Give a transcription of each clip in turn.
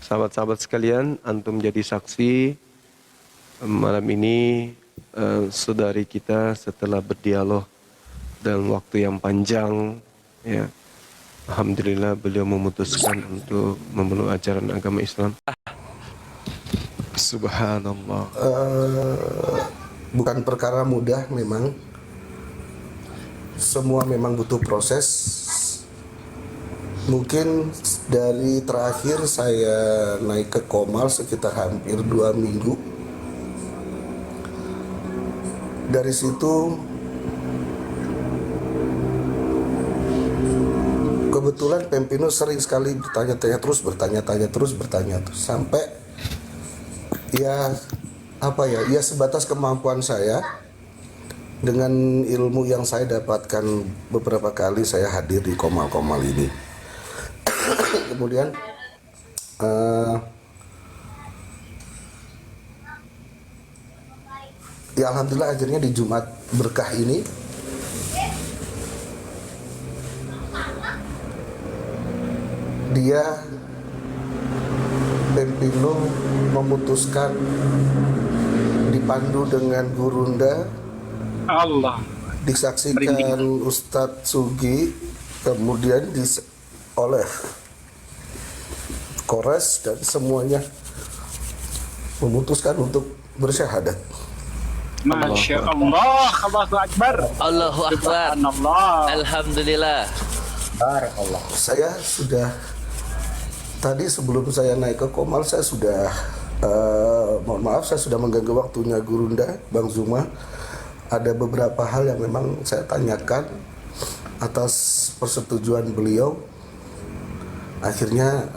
sahabat-sahabat sekalian, antum jadi saksi malam ini saudari kita setelah berdialog dalam waktu yang panjang, ya, alhamdulillah beliau memutuskan untuk memeluk ajaran agama Islam. Subhanallah. Bukan perkara mudah memang. Semua memang butuh proses. Mungkin dari terakhir saya naik ke Komal sekitar hampir 2 minggu. Dari situ kebetulan Pempino sering sekali bertanya-tanya terus sampai ya sebatas kemampuan saya. Dengan ilmu yang saya dapatkan beberapa kali saya hadir di Komal-Komal ini. Kemudian ya alhamdulillah akhirnya di Jumat berkah ini dia Pempino memutuskan dipandu dengan gurunda Allah, disaksikan Ustadz Sugi, kemudian oleh Kores dan semuanya memutuskan untuk bersyahadat. Masya Allah, Allahu Akbar. Allahu Akbar. Subhanallah. Alhamdulillah. Barakallah. Saya sudah tadi sebelum saya naik ke Komal saya sudah mohon maaf saya sudah mengganggu waktunya Gurunda Bang Zuma. Ada beberapa hal yang memang saya tanyakan atas persetujuan beliau. Akhirnya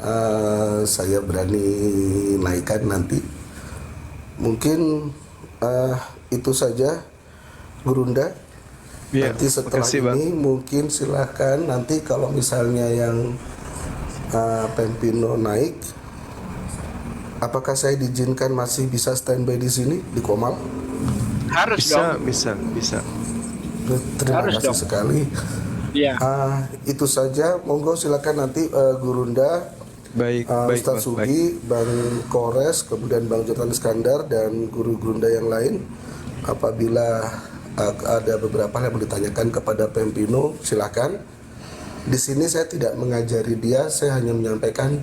saya berani naikkan nanti. Mungkin itu saja Gurunda. Ya, Nanti setelah makasih, ini Bang. mungkin silahkan nanti kalau misalnya yang Pempino naik, apakah saya diizinkan masih bisa standby di sini di Komal? Harus dong. Bisa. Terima Harus kasih dong. sekali. Iya. Itu saja. Monggo silakan nanti Gurunda, Baik, Ustadz Bang, Sugi, Bang Kores, kemudian Bang Jotan Iskandar dan guru Gurunda yang lain. Apabila ada beberapa hal yang mau ditanyakan kepada Pempino, silakan. Di sini saya tidak mengajari dia, saya hanya menyampaikan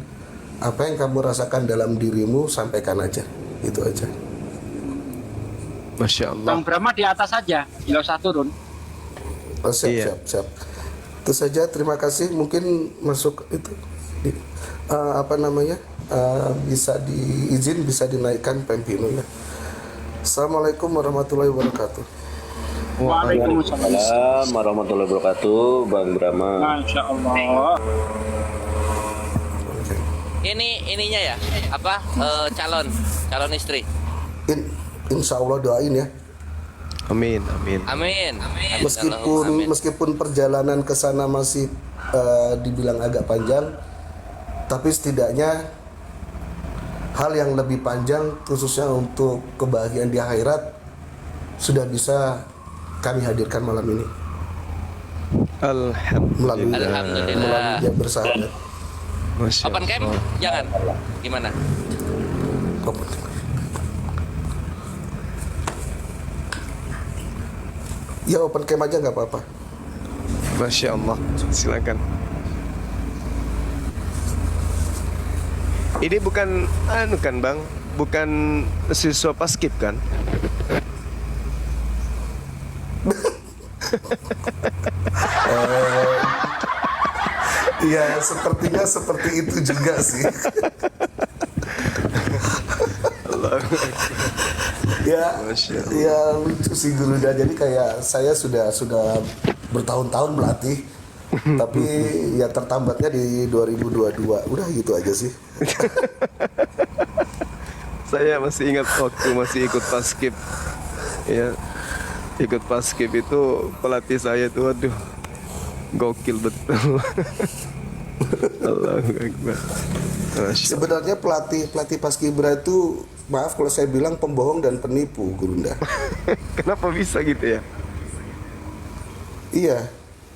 apa yang kamu rasakan dalam dirimu, sampaikan aja. Itu aja. Masya Allah. Bang Brahma di atas saja, nggak usah turun. Oh, siap, Iya. siap. Itu saja, terima kasih. Mungkin masuk itu bisa diizin, bisa dinaikkan Pempino ya. Assalamualaikum warahmatullahi wabarakatuh. Waalaikumsalam. Waalaikumsalam warahmatullahi wabarakatuh, Bang Brahma. Masya Allah. Ininya ya, apa calon istri. Insya Allah doain ya. Amin. Amin. Amin. Meskipun perjalanan ke sana masih dibilang agak panjang, tapi setidaknya hal yang lebih panjang khususnya untuk kebahagiaan di akhirat sudah bisa kami hadirkan malam ini melalui Alhamdulillah. dia bersahadat. Masya Open cam Allah. jangan. Gimana? Ya open cam aja nggak apa-apa. Masya Allah. Silakan. Ini bukan kan Bang, bukan siswa paskib kan? Iya, sepertinya seperti itu juga sih. Ya, Masya Allah. ya lucu sih Guruda. Jadi kayak saya sudah bertahun-tahun melatih, tapi ya tertambatnya di 2022. Udah gitu aja sih. Saya masih ingat waktu masih ikut paskib. Ya, ikut paskib itu pelatih saya tuh, aduh, gokil betul. Allahu Akbar. Masya Allah. Sebenarnya pelatih Paskibra itu, maaf kalau saya bilang, pembohong dan penipu, Gurunda. Kenapa bisa gitu ya? Iya,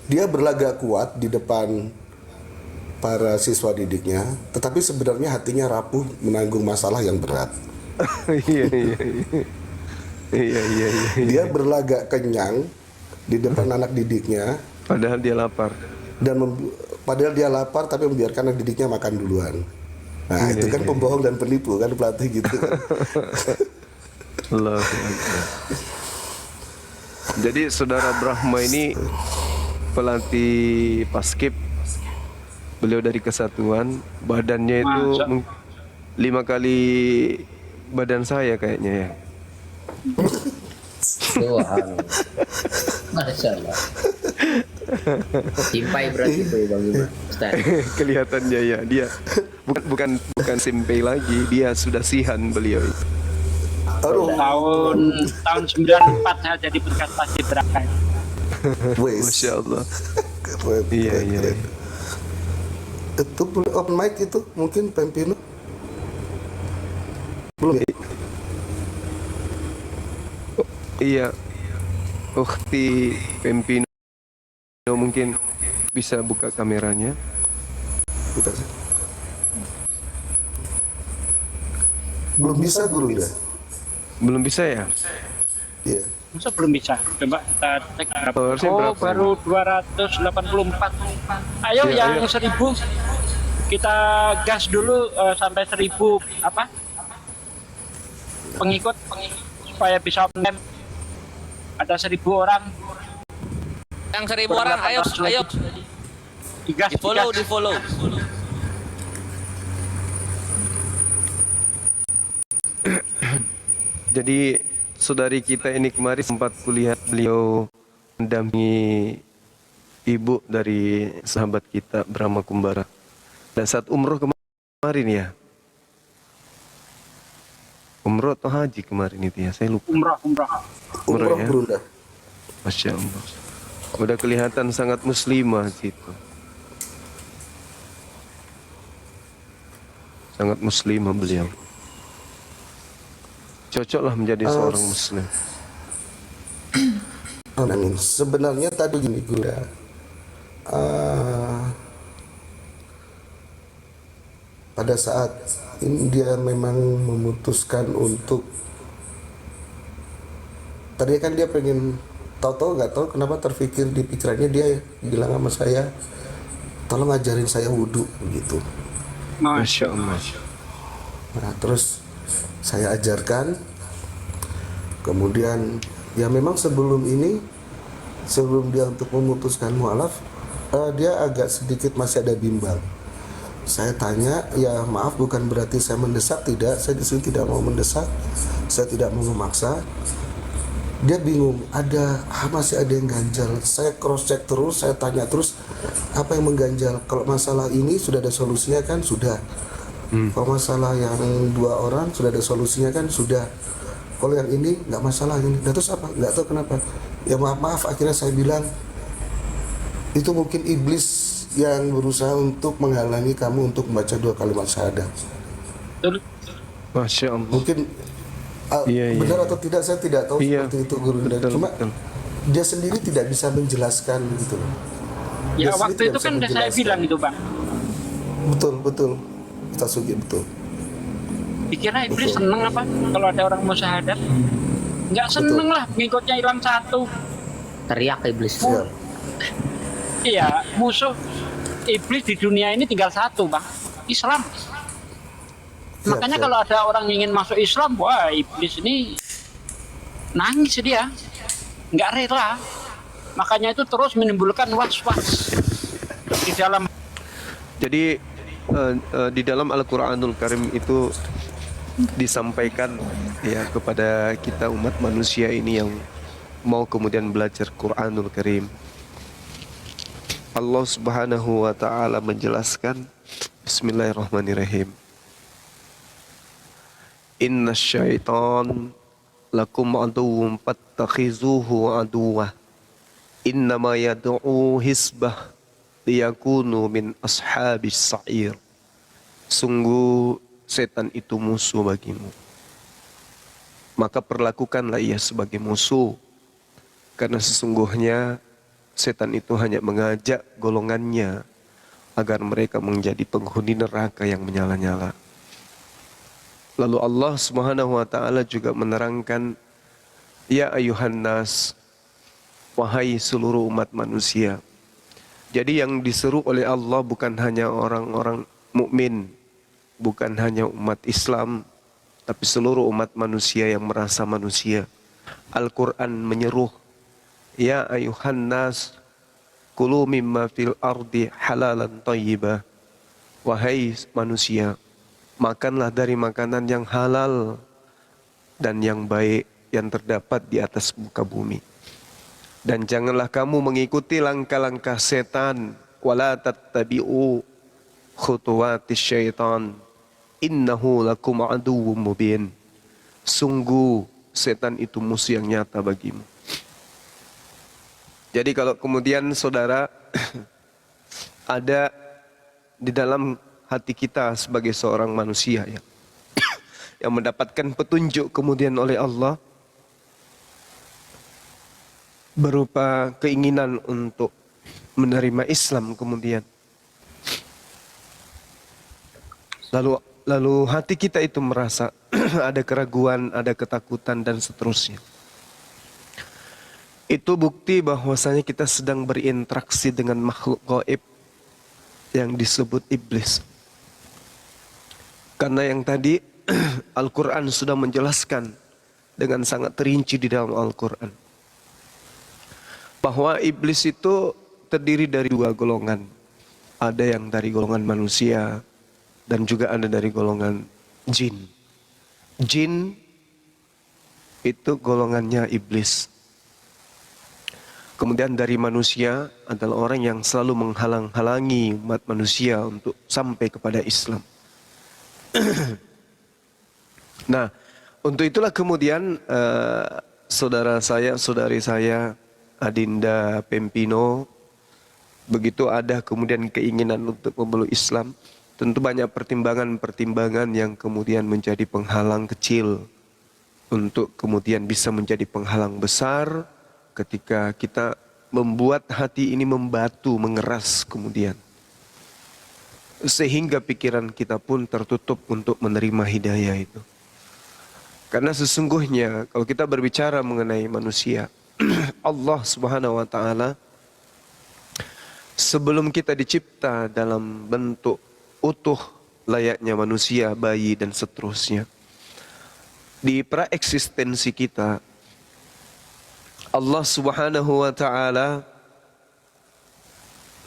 dia berlagak kuat di depan para siswa didiknya, tetapi sebenarnya hatinya rapuh menanggung masalah yang berat. Iya, iya, iya. Iya, iya, iya. Dia berlagak kenyang di depan anak didiknya, Padahal dia lapar. dan padahal dia lapar tapi membiarkan anak didiknya makan duluan. Nah, itu kan pembohong dan penipu kan pelatih gitu kan. Allahu Akbar. Jadi saudara Brahma ini pelatih paskib. Beliau dari Kesatuan, badannya itu Masa? 5 kali badan saya kayaknya ya. Tuhan. Masya Allah. Simpai berarti itu Bang Bima. Ustaz. Kelihatannya ya, dia bukan simpai lagi, dia sudah sihan beliau itu. Aduh, Tahun 94 saya jadi petugas pasti berangkat. wes. Masya Allah. Keren, Iya, keren, iya. keren. Itu boleh open mic itu mungkin Pempino? Belum ya? Iya, Ukhti Pempino mungkin bisa buka kameranya. Bukan sih. Belum bisa guru ya? Belum bisa ya? Iya. Masa belum bisa? Coba kita cek berapa. Harusnya Oh, berapa baru 284. Ayo Iya, yang ayo. 1000 kita gas dulu sampai 1000 apa? Pengikut supaya bisa online. Ada 1000 orang. Yang 1000 orang, ayo, ayo. Digas, Di follow, digas. di follow. Jadi saudari kita ini kemarin sempat kulihat beliau mendampingi ibu dari sahabat kita Brahma Kumbara. Dan saat umroh kemarin ya. Umroh atau haji kemarin itu ya, saya lupa. Umrah. Umroh Umroh ya. Brunda. Masya Allah. Udah kelihatan sangat muslimah situ. Sangat muslimah beliau. Cocoklah menjadi seorang muslim. Amin. Sebenarnya tadi gini guru ya. Pada saat ini dia memang memutuskan untuk, tadi kan dia pengen tahu-tahu nggak tahu kenapa terpikir di pikirannya dia bilang sama saya, tolong ajarin saya wudhu begitu. Masya Allah. Nah, terus saya ajarkan. Kemudian ya memang sebelum ini, sebelum dia untuk memutuskan mualaf, dia agak sedikit masih ada bimbang. Saya tanya, ya maaf bukan berarti saya mendesak, tidak. Saya di sini tidak mau mendesak, saya tidak mau memaksa. Dia bingung, masih ada yang ganjal. Saya cross check terus, saya tanya terus apa yang mengganjal. Kalau masalah ini sudah ada solusinya kan, sudah. Kalau masalah yang 2 orang sudah ada solusinya kan, sudah. Kalau yang ini nggak masalah ini. Nah, terus apa? Nggak tahu kenapa. Ya maaf, akhirnya saya bilang itu mungkin iblis yang berusaha untuk menghalangi kamu untuk membaca 2 kalimat syahadat. Betul. Masya Allah. Mungkin Iya, iya, benar iya. atau tidak saya tidak tahu Iya, seperti itu guru. betul, Cuma betul. dia sendiri tidak bisa menjelaskan gitu loh. Ya Dia sendiri waktu tidak itu bisa kan udah saya menjelaskan. bilang itu Bang. Betul. Kita sugi betul. Dikira iblis Betul. seneng apa kalau ada orang mau syahadat? Nggak seneng lah, pengikutnya hilang 1. Teriak iblis. Siap. Iya, musuh iblis di dunia ini tinggal 1 Bang, Islam. Makanya siap. kalau ada orang ingin masuk Islam, wah iblis ini nangis dia, nggak rela. Makanya itu terus menimbulkan was-was di dalam. Jadi di dalam Al-Quranul Karim itu disampaikan ya kepada kita umat manusia ini yang mau kemudian belajar Quranul Karim. Allah Subhanahu wa taala menjelaskan, Bismillahirrahmanirrahim. Innasyaitan lakum aduwwun fattakhizuhu aduwwa. Innama yad'u hisbah liyakunu min ashabis sa'ir. Sungguh setan itu musuh bagimu, maka perlakukanlah ia sebagai musuh, karena sesungguhnya setan itu hanya mengajak golongannya agar mereka menjadi penghuni neraka yang menyala-nyala. Lalu Allah Subhanahu wa taala juga menerangkan, ya ayuhan nas, wahai seluruh umat manusia. Jadi yang diseru oleh Allah bukan hanya orang-orang mukmin, bukan hanya umat Islam, tapi seluruh umat manusia yang merasa manusia. Al-Quran menyeru, ya ayuhan nas, kulu mimma fil ardi halalan thayyibah. Wahai manusia, makanlah dari makanan yang halal dan yang baik yang terdapat di atas muka bumi. Dan janganlah kamu mengikuti langkah-langkah setan. Wala tattabi'u khutuwatis syaitan. Innahu lakum aduwwum mubin. Sungguh setan itu musuh yang nyata bagimu. Jadi kalau kemudian saudara ada di dalam hati kita sebagai seorang manusia yang mendapatkan petunjuk kemudian oleh Allah, berupa keinginan untuk menerima Islam kemudian. Lalu hati kita itu merasa ada keraguan, ada ketakutan dan seterusnya. Itu bukti bahwasanya kita sedang berinteraksi dengan makhluk gaib yang disebut iblis. Karena yang tadi Al-Quran sudah menjelaskan dengan sangat terinci di dalam Al-Quran bahwa iblis itu terdiri dari dua golongan. Ada yang dari golongan manusia dan juga ada dari golongan jin. Jin itu golongannya iblis. Kemudian dari manusia adalah orang yang selalu menghalang-halangi umat manusia untuk sampai kepada Islam. Nah, untuk itulah kemudian saudara saya, saudari saya, Adinda Pempino, begitu ada kemudian keinginan untuk memeluk Islam, tentu banyak pertimbangan-pertimbangan yang kemudian menjadi penghalang kecil untuk kemudian bisa menjadi penghalang besar ketika kita membuat hati ini membatu, mengeras kemudian. Sehingga pikiran kita pun tertutup untuk menerima hidayah itu. Karena sesungguhnya kalau kita berbicara mengenai manusia, Allah Subhanahu wa taala sebelum kita dicipta dalam bentuk utuh layaknya manusia, bayi dan seterusnya, di praeksistensi kita Allah Subhanahu wa taala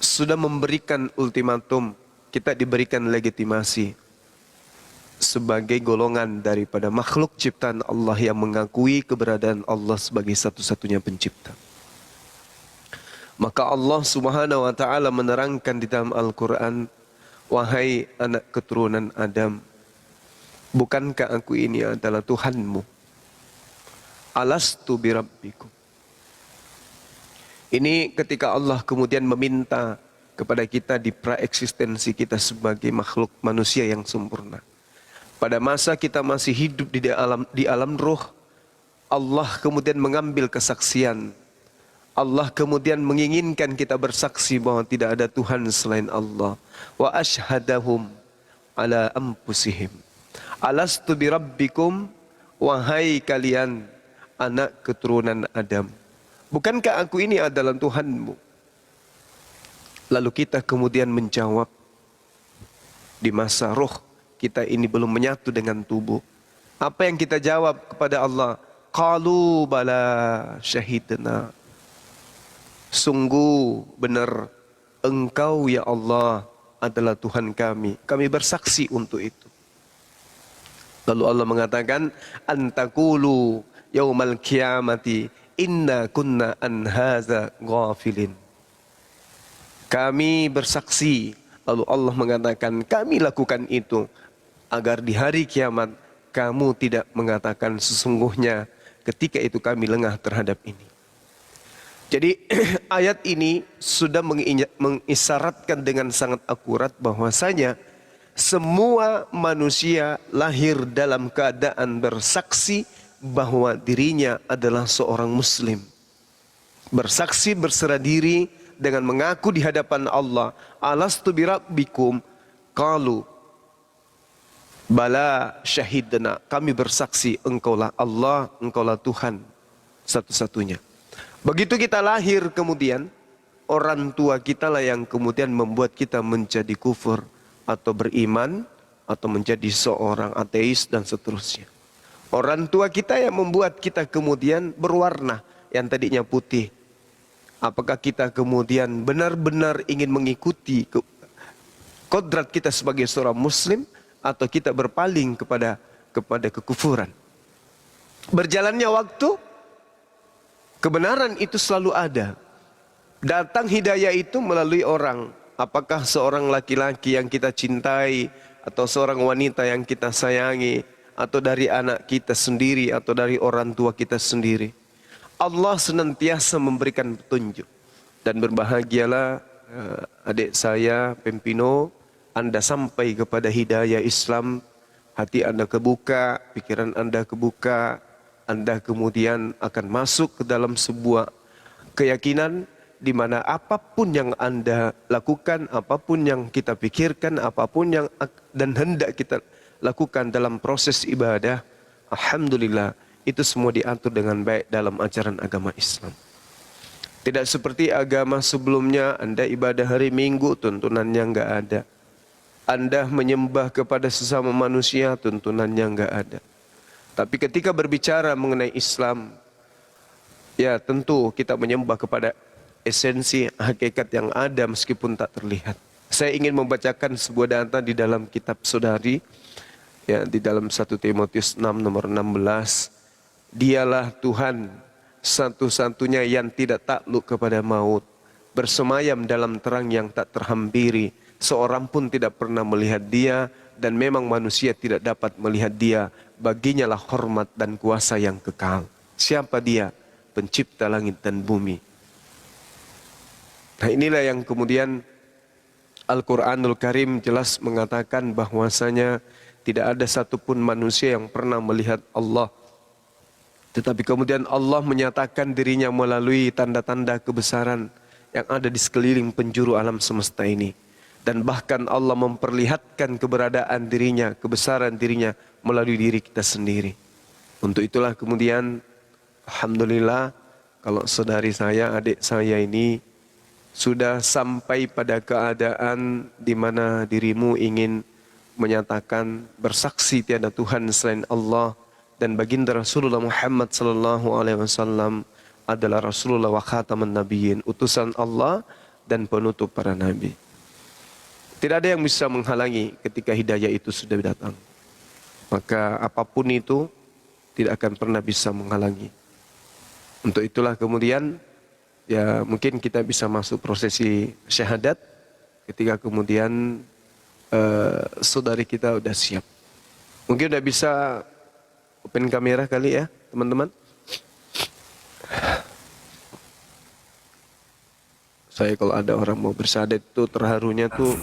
sudah memberikan ultimatum, kita diberikan legitimasi sebagai golongan daripada makhluk ciptaan Allah yang mengakui keberadaan Allah sebagai satu-satunya pencipta. Maka Allah Subhanahu wa taala menerangkan di dalam Al-Qur'an, wahai anak keturunan Adam, bukankah aku ini adalah Tuhanmu? Alastu birabbikum. Ini ketika Allah kemudian meminta kepada kita di praeksistensi kita sebagai makhluk manusia yang sempurna. Pada masa kita masih hidup di alam roh, Allah kemudian mengambil kesaksian. Allah kemudian menginginkan kita bersaksi bahwa tidak ada Tuhan selain Allah. Wa ashhadahum ala anfusihim. Alastu birabbikum, wahai kalian anak keturunan Adam, bukankah aku ini adalah Tuhanmu? Lalu kita kemudian menjawab di masa roh kita ini belum menyatu dengan tubuh. Apa yang kita jawab kepada Allah? Qalu bala syahidna. Sungguh benar Engkau ya Allah adalah Tuhan kami. Kami bersaksi untuk itu. Lalu Allah mengatakan, antakulu yaumal qiyamati inna kunna an hadza ghafilin. Kami bersaksi. Lalu Allah mengatakan, kami lakukan itu agar di hari kiamat kamu tidak mengatakan sesungguhnya ketika itu kami lengah terhadap ini. Jadi ayat ini sudah mengisyaratkan dengan sangat akurat bahwasanya semua manusia lahir dalam keadaan bersaksi bahwa dirinya adalah seorang muslim. Bersaksi berserah diri dengan mengaku di hadapan Allah, alastu birabbikum, qalu bala syahidna, kami bersaksi engkaulah Allah, engkaulah Tuhan satu-satunya. Begitu kita lahir kemudian, orang tua kita lah yang kemudian membuat kita menjadi kufur atau beriman atau menjadi seorang ateis dan seterusnya. Orang tua kita yang membuat kita kemudian berwarna yang tadinya putih. Apakah kita kemudian benar-benar ingin mengikuti kodrat kita sebagai seorang muslim atau kita berpaling kepada kekufuran? Berjalannya waktu, kebenaran itu selalu ada. Datang hidayah itu melalui orang. Apakah seorang laki-laki yang kita cintai, atau seorang wanita yang kita sayangi, atau dari anak kita sendiri, atau dari orang tua kita sendiri. Allah senantiasa memberikan petunjuk. Dan berbahagialah adik saya, Pempino, Anda sampai kepada hidayah Islam, hati Anda kebuka, pikiran Anda kebuka, Anda kemudian akan masuk ke dalam sebuah keyakinan di mana apapun yang Anda lakukan, apapun yang kita pikirkan, apapun yang dan hendak kita lakukan dalam proses ibadah, alhamdulillah, itu semua diatur dengan baik dalam ajaran agama Islam. Tidak seperti agama sebelumnya, Anda ibadah hari Minggu, tuntunannya enggak ada. Anda menyembah kepada sesama manusia, tuntunannya enggak ada. Tapi ketika berbicara mengenai Islam, ya tentu kita menyembah kepada esensi hakikat yang ada meskipun tak terlihat. Saya ingin membacakan sebuah data di dalam kitab saudari, ya, di dalam 1 Timotius 6 nomor 16. Dialah Tuhan satu-satunya yang tidak takluk kepada maut, bersemayam dalam terang yang tak terhampiri. Seorang pun tidak pernah melihat dia, dan memang manusia tidak dapat melihat dia. Baginya lah hormat dan kuasa yang kekal. Siapa dia? Pencipta langit dan bumi. Nah, inilah yang kemudian Al-Quranul Karim jelas mengatakan bahwasanya tidak ada satupun manusia yang pernah melihat Allah. Tetapi kemudian Allah menyatakan dirinya melalui tanda-tanda kebesaran yang ada di sekeliling penjuru alam semesta ini. Dan bahkan Allah memperlihatkan keberadaan dirinya, kebesaran dirinya melalui diri kita sendiri. Untuk itulah kemudian alhamdulillah kalau saudari saya, adik saya ini sudah sampai pada keadaan di mana dirimu ingin menyatakan bersaksi tiada Tuhan selain Allah dan baginda Rasulullah Muhammad sallallahu alaihi wasallam adalah Rasulullah wa khataman nabiyyin, utusan Allah dan penutup para nabi. Tidak ada yang bisa menghalangi ketika hidayah itu sudah datang. Maka apapun itu tidak akan pernah bisa menghalangi. Untuk itulah kemudian ya mungkin kita bisa masuk prosesi syahadat ketika kemudian saudari kita udah siap. Mungkin udah bisa open kamera kali ya teman-teman. Saya kalau ada orang mau bersyahadat tuh terharunya tuh,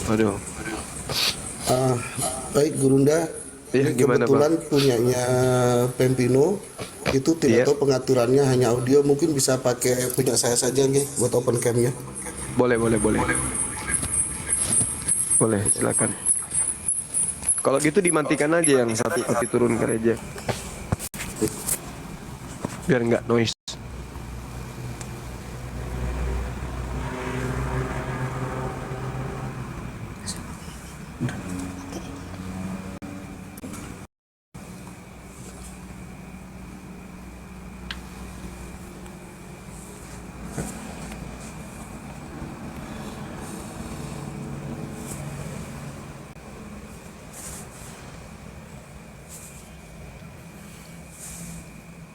aduh. Baik Gurunda, Ya, gimana, kebetulan punyanya Pempino itu tidak tahu pengaturannya hanya audio, mungkin bisa pakai punya saya saja nih buat open camnya. Boleh. Boleh, silakan. Kalau gitu dimatikan aja yang satu, tapi turunkan aja. Biar nggak noise.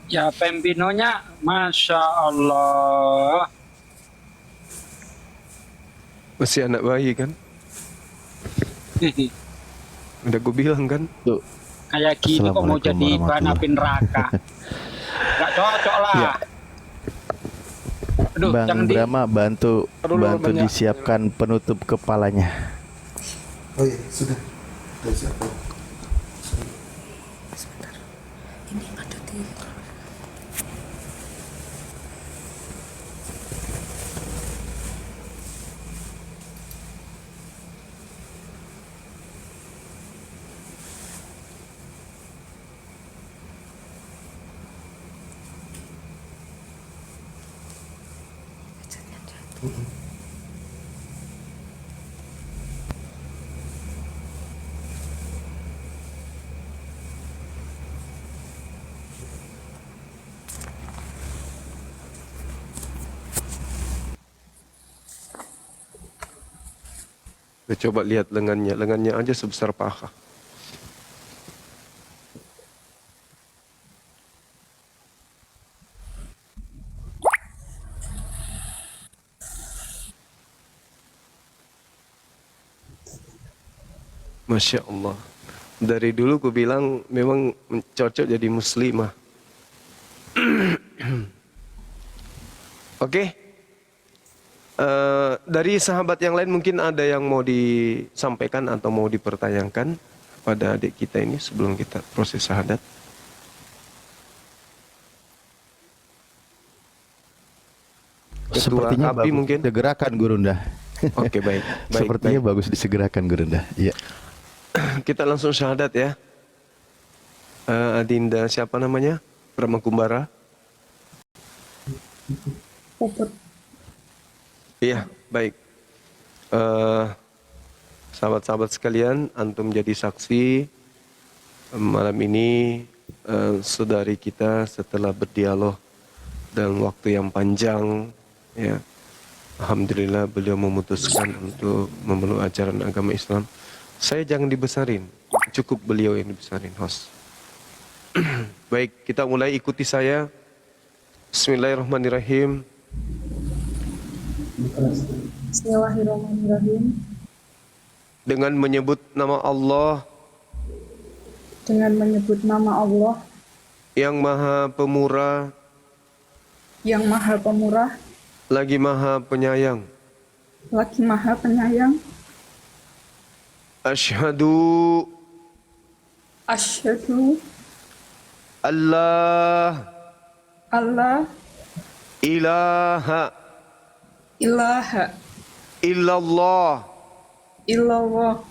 Ya, Pempinonya, Masya Allah. Masih anak bayi kan? Udah gue bilang kan? Tuh. Kayak gitu kok mau jadi bahan api neraka. Gak cocok lah. Ya. Aduh, Bang Brahma bantu banyak. disiapkan penutup kepalanya. Oh iya, sudah siapkan. Kita coba lihat lengannya aja sebesar paha. Masya Allah. Dari dulu ku bilang memang cocok jadi muslimah. Oke. Dari sahabat yang lain mungkin ada yang mau disampaikan atau mau dipertanyakan pada adik kita ini sebelum kita proses syahadat. Ketua Sepertinya API bagus mungkin. disegerakan Gurunda. Oke, baik. Sepertinya bagus disegerakan Gurunda. Iya. Kita langsung syahadat ya. Adinda siapa namanya? Brahmakumbara. Iya, baik. Sahabat-sahabat sekalian, antum jadi saksi malam ini saudari kita setelah berdialog dalam waktu yang panjang, ya, alhamdulillah beliau memutuskan untuk memeluk ajaran agama Islam. Saya jangan dibesarin, cukup beliau yang dibesarin, host. Baik, kita mulai, ikuti saya. Bismillahirrahmanirrahim. Bismillahirrahmanirrahim. Dengan menyebut nama Allah Dengan menyebut nama Allah yang Maha Pemurah, yang Maha Pemurah, lagi Maha Penyayang. lagi Maha Penyayang. Asyhadu Asyhadu Allah alla ilaha ilaha illallah illallah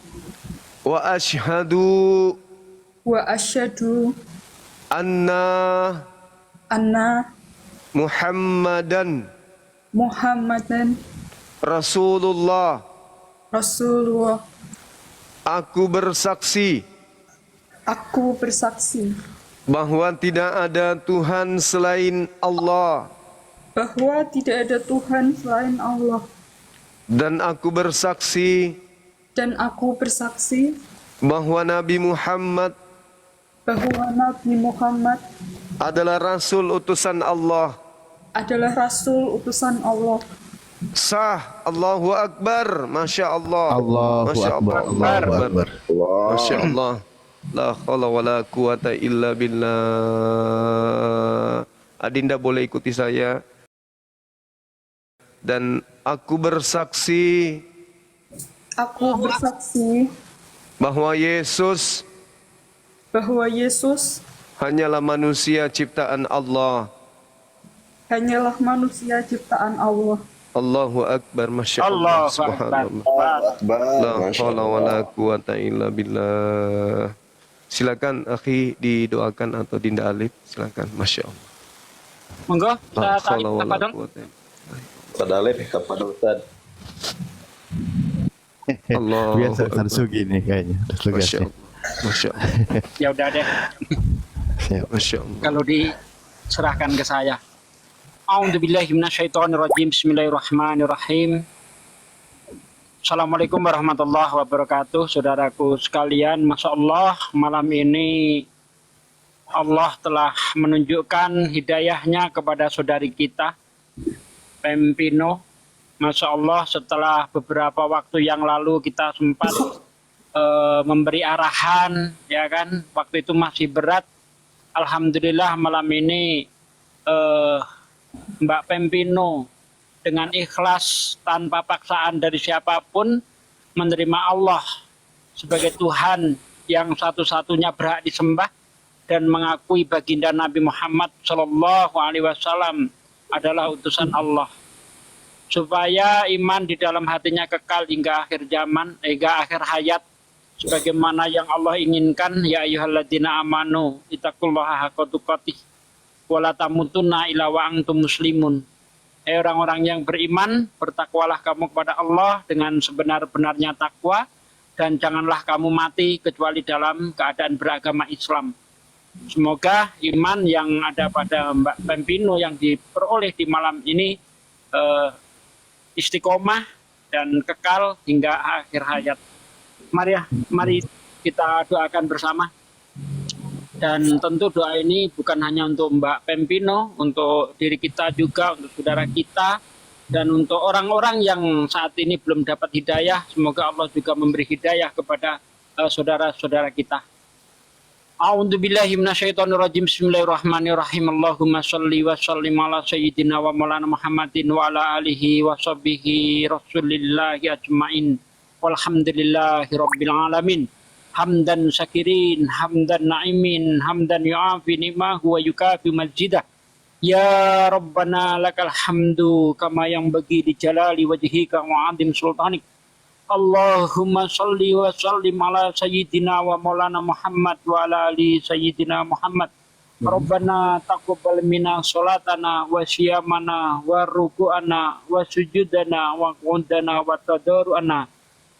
wa asyhadu wa asyhadu anna anna Muhammadan Muhammadan Rasulullah. Rasulullah. Aku bersaksi Aku bersaksi bahwa tidak ada Tuhan selain Allah, bahwa tidak ada Tuhan selain Allah, dan aku bersaksi dan aku bersaksi bahwa Nabi Muhammad bahwa Nabi Muhammad adalah Rasul utusan Allah. adalah Rasul utusan Allah. Sah. Allahu Akbar. Masya Allah. Allahu Masya Akbar. Allah. Allahu Akbar. Masya Allah. La khawla wa la quwata illa billah. Adinda boleh ikuti saya. Dan aku bersaksi Aku bersaksi bahwa Yesus bahwa Yesus hanyalah manusia ciptaan Allah. hanyalah manusia ciptaan Allah. Allahu Akbar. Masya Allah. Allahu Akbar. Subhanallah. La Masya haula wa Allah. la quwata illa billah. Silakan akhi didoakan atau Dinda Alif, silakan. Masya Allah. Monggo, La Ustaz haula Alif wa la Tafadhol. quwata illa Ustaz Alif kepada Ustaz. Allah. Biasa Sarsugi nih kayaknya. Masya Tugasnya. Allah. Masya Allah. Ya udah deh, Siap. Masya Allah. kalau diserahkan ke saya. A'udzubillahi minasyaitonirrajim. Bismillahirrahmanirrahim. Assalamualaikum warahmatullahi wabarakatuh. Saudaraku sekalian, Masya Allah, malam ini Allah telah menunjukkan hidayahnya kepada saudari kita, Pempino. Masya Allah, setelah beberapa waktu yang lalu kita sempat memberi arahan, ya kan, waktu itu masih berat. Alhamdulillah malam ini Mbak Pempino dengan ikhlas tanpa paksaan dari siapapun menerima Allah sebagai Tuhan yang satu-satunya berhak disembah dan mengakui baginda Nabi Muhammad Shallallahu Alaihi Wasallam adalah utusan Allah, supaya iman di dalam hatinya kekal hingga akhir zaman, hingga akhir hayat, sebagaimana yang Allah inginkan. Ya ayyuhalladzina amanu ittaqullaha haqqa tuqatih wa la tamutunna illa wa antum muslimun. Hai orang-orang yang beriman, bertakwalah kamu kepada Allah dengan sebenar-benarnya takwa, dan janganlah kamu mati kecuali dalam keadaan beragama Islam. Semoga iman yang ada pada Mbak Pempino yang diperoleh di malam ini istiqomah dan kekal hingga akhir hayat. Mari kita doakan bersama. Dan tentu doa ini bukan hanya untuk Mbak Pempino, untuk diri kita juga, untuk saudara kita, dan untuk orang-orang yang saat ini belum dapat hidayah. Semoga Allah juga memberi hidayah kepada saudara-saudara kita. A'udzubillahi minasyaitonirrajim. Bismillahirrahmanirrahim. Allahumma shalli wa sallim ala sayyidina wa maulana Muhammadin wa ala alihi wa sahbihi rasulillahi ajmain. Walhamdulillahi rabbil alamin. Hamdan syakirin, hamdan na'imin, hamdan yu'afi ni'mahu wa yukafi masjidah. Ya Rabbana lakal hamdu kama yang bagi di jalali wajhika wa adim sultanik. Allahumma salli wa sallim ala sayyidina wa maulana Muhammad wa ala ali sayyidina Muhammad. Rabbana taqabbal minna salatana wa siyamana wa ruku'ana wa sujudana wa qudana wa tadaru'ana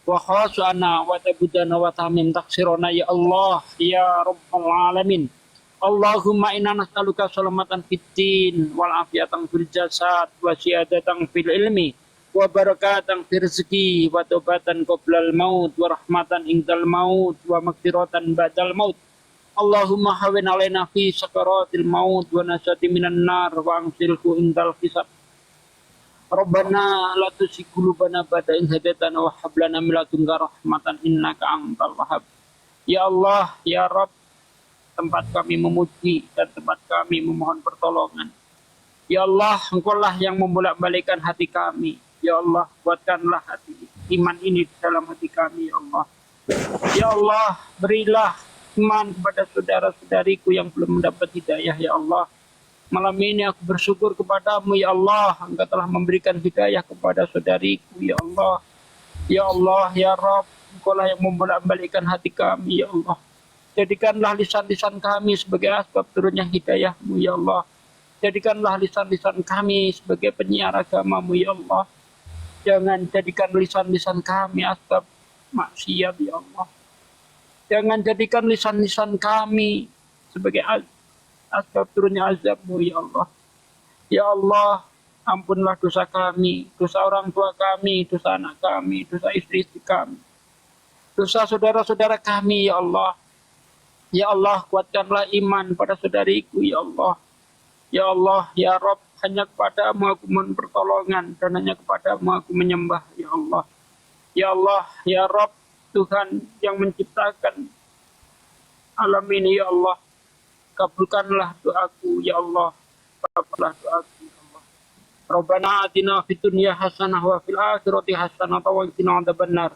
wa khasana wa tabudana wa tamim taksirona ya Allah ya Rabbal Alamin. Allahumma inna nas'aluka salamatan fiddin wal afiyatan fil jasad wa siyadatan fil ilmi wa barakatan fil rizki wa tobatan qoblal maut wa rahmatan indal maut wa maghfiratan ba'dal maut. Allahumma hawin alaina fi sakaratil maut wa nasati minan nar wa angsilku indal hisab. Rabbana la tuzigh qulubana ba'da idh hadaitana wa hab lana min ladunka rahmatan innaka antal wahhab. Ya Allah, ya Rabb, tempat kami memuji dan tempat kami memohon pertolongan. Ya Allah, Engkaulah yang membolak-balikkan hati kami. Ya Allah, buatkanlah hati iman ini di dalam hati kami, ya Allah. Ya Allah, berilah iman kepada saudara-saudariku yang belum mendapat hidayah, ya Allah. Malam ini aku bersyukur kepadamu, ya Allah. Engkau telah memberikan hidayah kepada saudariku, ya Allah. Ya Allah, ya Rabb, Engkaulah yang membolak-balikkan hati kami, ya Allah. Jadikanlah lisan-lisan kami sebagai asbab turunnya hidayah-Mu, ya Allah. Jadikanlah lisan-lisan kami sebagai penyiar agama-Mu, ya Allah. Jangan jadikan lisan-lisan kami asbab maksiat, ya Allah. Jangan jadikan lisan-lisan kami sebagai asbab turunnya azab-Mu, ya Allah. Ya Allah, ampunlah dosa kami, dosa orang tua kami, dosa anak kami, dosa istri-istri kami, dosa saudara-saudara kami, ya Allah. Ya Allah, kuatkanlah iman pada saudariku, ya Allah. Ya Allah, ya Rabb, hanya kepadamu aku mohon pertolongan dan hanya kepadamu aku menyembah, ya Allah. Ya Allah, ya Rabb, Tuhan yang menciptakan alam ini, ya Allah. Kabulkanlah doaku, ya Allah. Kabulkanlah doaku, ya Allah. Rabbana atina fid dunya hasanah wa fil akhirati hasanah wa qina adzabannar.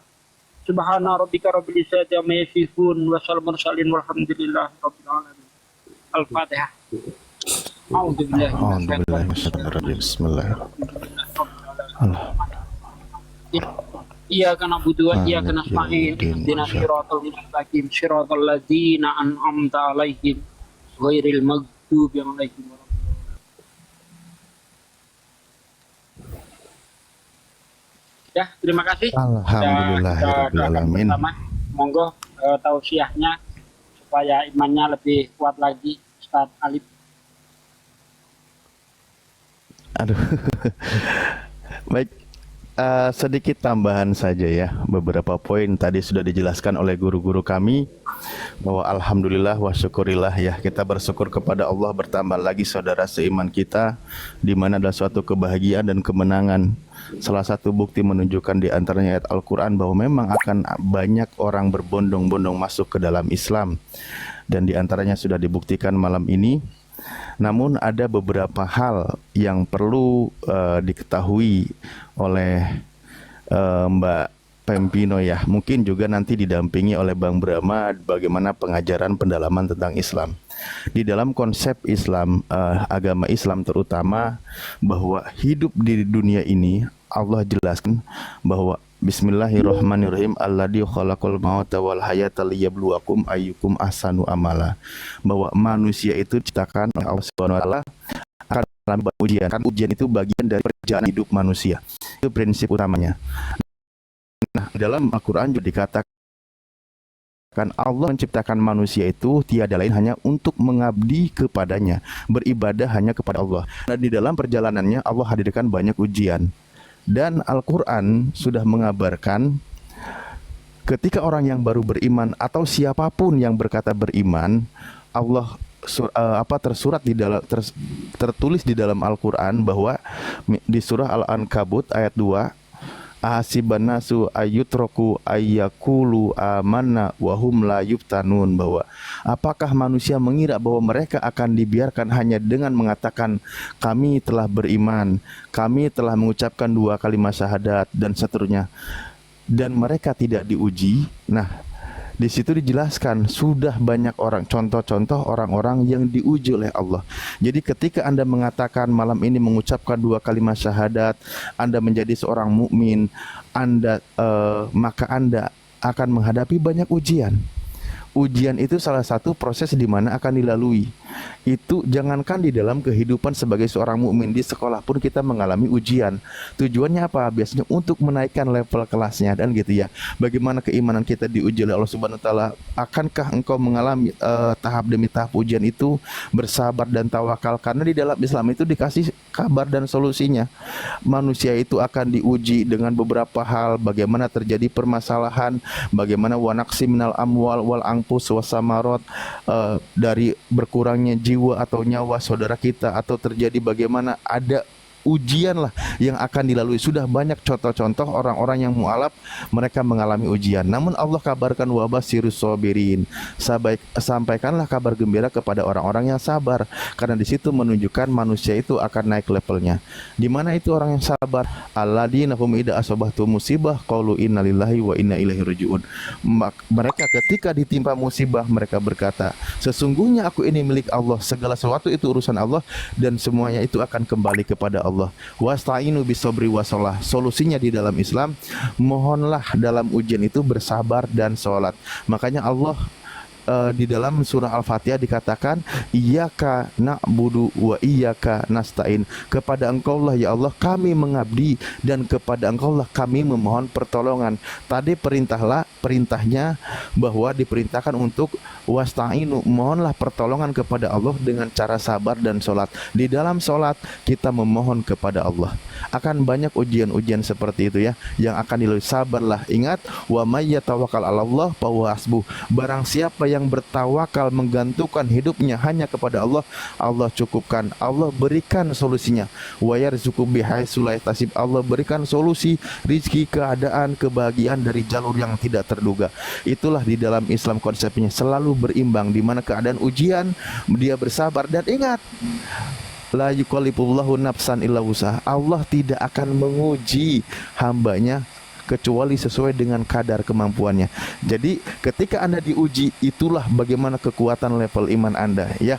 Subhana rabbika rabbil izzati amma yasifun wa salamun mursalin walhamdulillahi rabbil alamin. Al-Fatihah. A'udzubillahi minasyaitonir Bismillahirrahmanirrahim. Iyyaka na'budu wa iyyaka nasta'in. Ihdinas siratal mustaqim. Siratal ladzina an'amta 'alaihim ghairil maghdubi 'alaihim waladdallin. Ya, terima kasih. Alhamdulillahirrahmanirrahim. Monggo tausiahnya supaya imannya lebih kuat lagi, Ustaz Alif. Aduh. Baik, sedikit tambahan saja ya. Beberapa poin tadi sudah dijelaskan oleh guru-guru kami bahwa alhamdulillah wa syukurillah ya, kita bersyukur kepada Allah bertambah lagi saudara seiman kita, di mana ada suatu kebahagiaan dan kemenangan. Salah satu bukti menunjukkan di antaranya ayat Al-Quran bahwa memang akan banyak orang berbondong-bondong masuk ke dalam Islam, dan di antaranya sudah dibuktikan malam ini. Namun ada beberapa hal yang perlu diketahui oleh Mbak Pempino ya, mungkin juga nanti didampingi oleh Bang Brahma bagaimana pengajaran pendalaman tentang Islam. Di dalam konsep Islam, agama Islam terutama, bahwa hidup di dunia ini Allah jelaskan bahwa Bismillahirrahmanirrahim, alladzi khalaqal mauta wal hayata liyabluwakum ayyukum ahsanu amala, bahwa manusia itu diciptakan oleh Allah Subhanahu wa taala akan ujian. Karena ujian itu bagian dari perjalanan hidup manusia. Itu prinsip utamanya. Nah, dalam Al-Quran juga dikatakan Allah menciptakan manusia itu tiada lain hanya untuk mengabdi kepadanya, beribadah hanya kepada Allah. Dan di dalam perjalanannya Allah hadirkan banyak ujian. Dan Al-Quran sudah mengabarkan ketika orang yang baru beriman atau siapapun yang berkata beriman, Allah tersurat di dalam tertulis di dalam Al-Qur'an bahwa di surah Al-Ankabut ayat 2, ahasiban nasu ayyutraku ayyakulu amanna wa hum la yuftanun, bahwa apakah manusia mengira bahwa mereka akan dibiarkan hanya dengan mengatakan kami telah beriman, kami telah mengucapkan 2 kalimat syahadat dan seterusnya, dan mereka tidak diuji. Nah, di situ dijelaskan sudah banyak orang, contoh-contoh orang-orang yang diuji oleh Allah. Jadi ketika Anda mengatakan malam ini mengucapkan 2 kalimat syahadat, Anda menjadi seorang mukmin, maka Anda akan menghadapi banyak ujian. Ujian itu salah satu proses di mana akan dilalui. Itu jangankan di dalam kehidupan sebagai seorang mukmin, di sekolah pun kita mengalami ujian. Tujuannya apa? Biasanya untuk menaikkan level kelasnya dan gitu ya. Bagaimana keimanan kita diuji oleh Allah Subhanahu wa taala? Akankah engkau mengalami tahap demi tahap ujian itu, bersabar dan tawakal? Karena di dalam Islam itu dikasih kabar dan solusinya. Manusia itu akan diuji dengan beberapa hal, bagaimana terjadi permasalahan, bagaimana wanaksi minal amwal wal angpus wasamarot, dari berkurangnya jiwa atau nyawa saudara kita, atau terjadi bagaimana ada ujian lah yang akan dilalui. Sudah banyak contoh-contoh orang-orang yang mu'alaf mereka mengalami ujian. Namun Allah kabarkan wabasirus sabirin, sampaikanlah kabar gembira kepada orang-orang yang sabar, karena di situ menunjukkan manusia itu akan naik levelnya. Di mana itu orang yang sabar? Alladzina hum idza asabatu musibah qalu innalillahi wa inna ilaihi rajiun. Mereka ketika ditimpa musibah mereka berkata, sesungguhnya aku ini milik Allah, segala sesuatu itu urusan Allah dan semuanya itu akan kembali kepada Allah. Wasta'inu bisabri wasolah. Solusinya di dalam Islam, mohonlah dalam ujian itu bersabar dan sholat. Makanya Allah di dalam surah Al-Fatihah dikatakan iyyaka na'budu wa iyyaka nasta'in, kepada Engkau lah ya Allah kami mengabdi dan kepada Engkau lah kami memohon pertolongan. Tadi perintahnya bahwa diperintahkan untuk wasta'inu, mohonlah pertolongan kepada Allah dengan cara sabar dan sholat. Di dalam sholat kita memohon kepada Allah. Akan banyak ujian-ujian seperti itu ya yang akan dilalui. Sabarlah. Ingat, wa may yatawakkal 'alallah fa huwa hasbuh. Barang siapa yang bertawakal menggantungkan hidupnya hanya kepada Allah, Allah cukupkan, Allah berikan solusinya. Wa yarzuqu bihaitsu la yahtasib. Allah berikan solusi rizki, keadaan, kebahagiaan dari jalur yang tidak terduga. Itulah di dalam Islam konsepnya, selalu berimbang, di mana keadaan ujian dia bersabar. Dan ingat, la yukallifullahu nafsan illa wus'aha. Allah tidak akan menguji hambanya kecuali sesuai dengan kadar kemampuannya. Jadi ketika Anda diuji, itulah bagaimana kekuatan level iman Anda ya.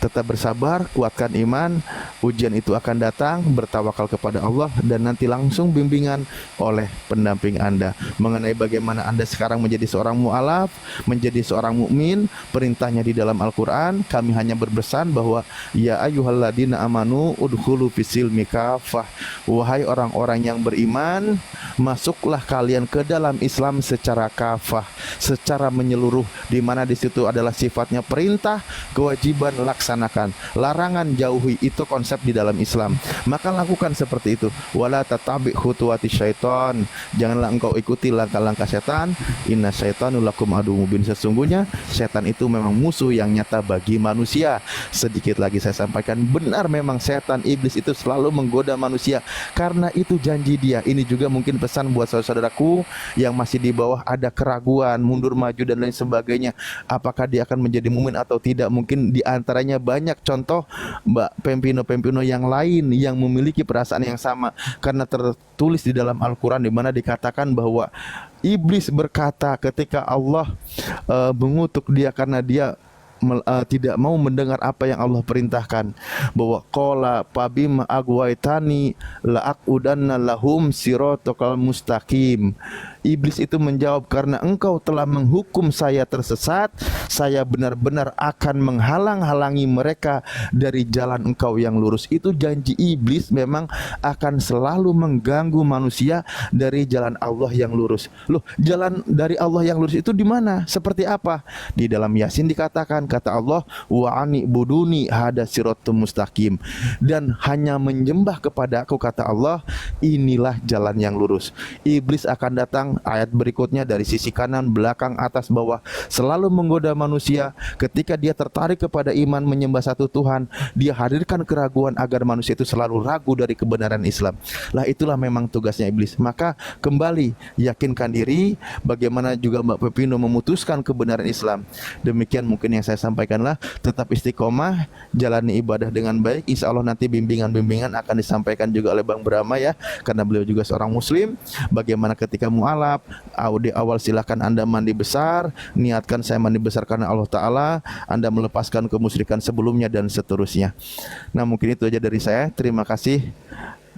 Tetap bersabar, kuatkan iman, ujian itu akan datang, bertawakal kepada Allah, dan nanti langsung bimbingan oleh pendamping Anda mengenai bagaimana Anda sekarang menjadi seorang mu'alaf, menjadi seorang mukmin. Perintahnya di dalam Al-Quran, kami hanya berpesan bahwa ya ayyuhalladzina amanu udkhulu fisilmi kafah. Wahai orang-orang yang beriman, masuklah kalian ke dalam Islam secara kafah, secara menyeluruh, di mana di situ adalah sifatnya perintah, kewajiban, laksanakan, larangan jauhi. Itu konsep di dalam Islam. Maka lakukan seperti itu. Wala tatabi khutuwati syaiton. Janganlah engkau ikuti langkah-langkah setan. Inna syaitanu lakum adu mubin. Sesungguhnya setan itu memang musuh yang nyata bagi manusia. Sedikit lagi saya sampaikan, benar memang setan, iblis itu selalu menggoda manusia, karena itu janji dia. Ini juga mungkin pesan buat saudara-saudaraku yang masih di bawah, ada keraguan, mundur maju dan lain sebagainya, apakah dia akan menjadi mukmin atau tidak. Mungkin di antaranya banyak contoh pempino yang lain yang memiliki perasaan yang sama, karena tertulis di dalam Al-Quran di mana dikatakan bahwa iblis berkata ketika Allah mengutuk dia karena dia tidak mau mendengar apa yang Allah perintahkan, bahwa qala fabima agwaitani la'aqudanna lahum siratal mustaqim. Iblis itu menjawab, karena engkau telah menghukum saya tersesat, saya benar-benar akan menghalang-halangi mereka dari jalan engkau yang lurus. Itu janji iblis, memang akan selalu mengganggu manusia dari jalan Allah yang lurus. Loh, jalan dari Allah yang lurus itu di mana? Seperti apa? Di dalam Yasin dikatakan, kata Allah, wa ani buduni hada siratum mustaqim, dan hanya menyembah kepada aku, kata Allah, inilah jalan yang lurus. Iblis akan datang, ayat berikutnya, dari sisi kanan, belakang, atas, bawah, selalu menggoda manusia. Ketika dia tertarik kepada iman menyembah satu Tuhan, dia hadirkan keraguan agar manusia itu selalu ragu dari kebenaran Islam. Lah itulah memang tugasnya iblis. Maka kembali yakinkan diri, bagaimana juga Mbak Pepino memutuskan kebenaran Islam. Demikian mungkin yang saya sampaikanlah. Tetap istiqomah, jalani ibadah dengan baik. Insya Allah nanti bimbingan-bimbingan akan disampaikan juga oleh Bang Brahma ya, karena beliau juga seorang muslim. Bagaimana ketika mualaf, di awal silakan Anda mandi besar, niatkan saya mandi besar karena Allah Ta'ala, Anda melepaskan kemusyrikan sebelumnya dan seterusnya. Nah mungkin itu aja dari saya. Terima kasih.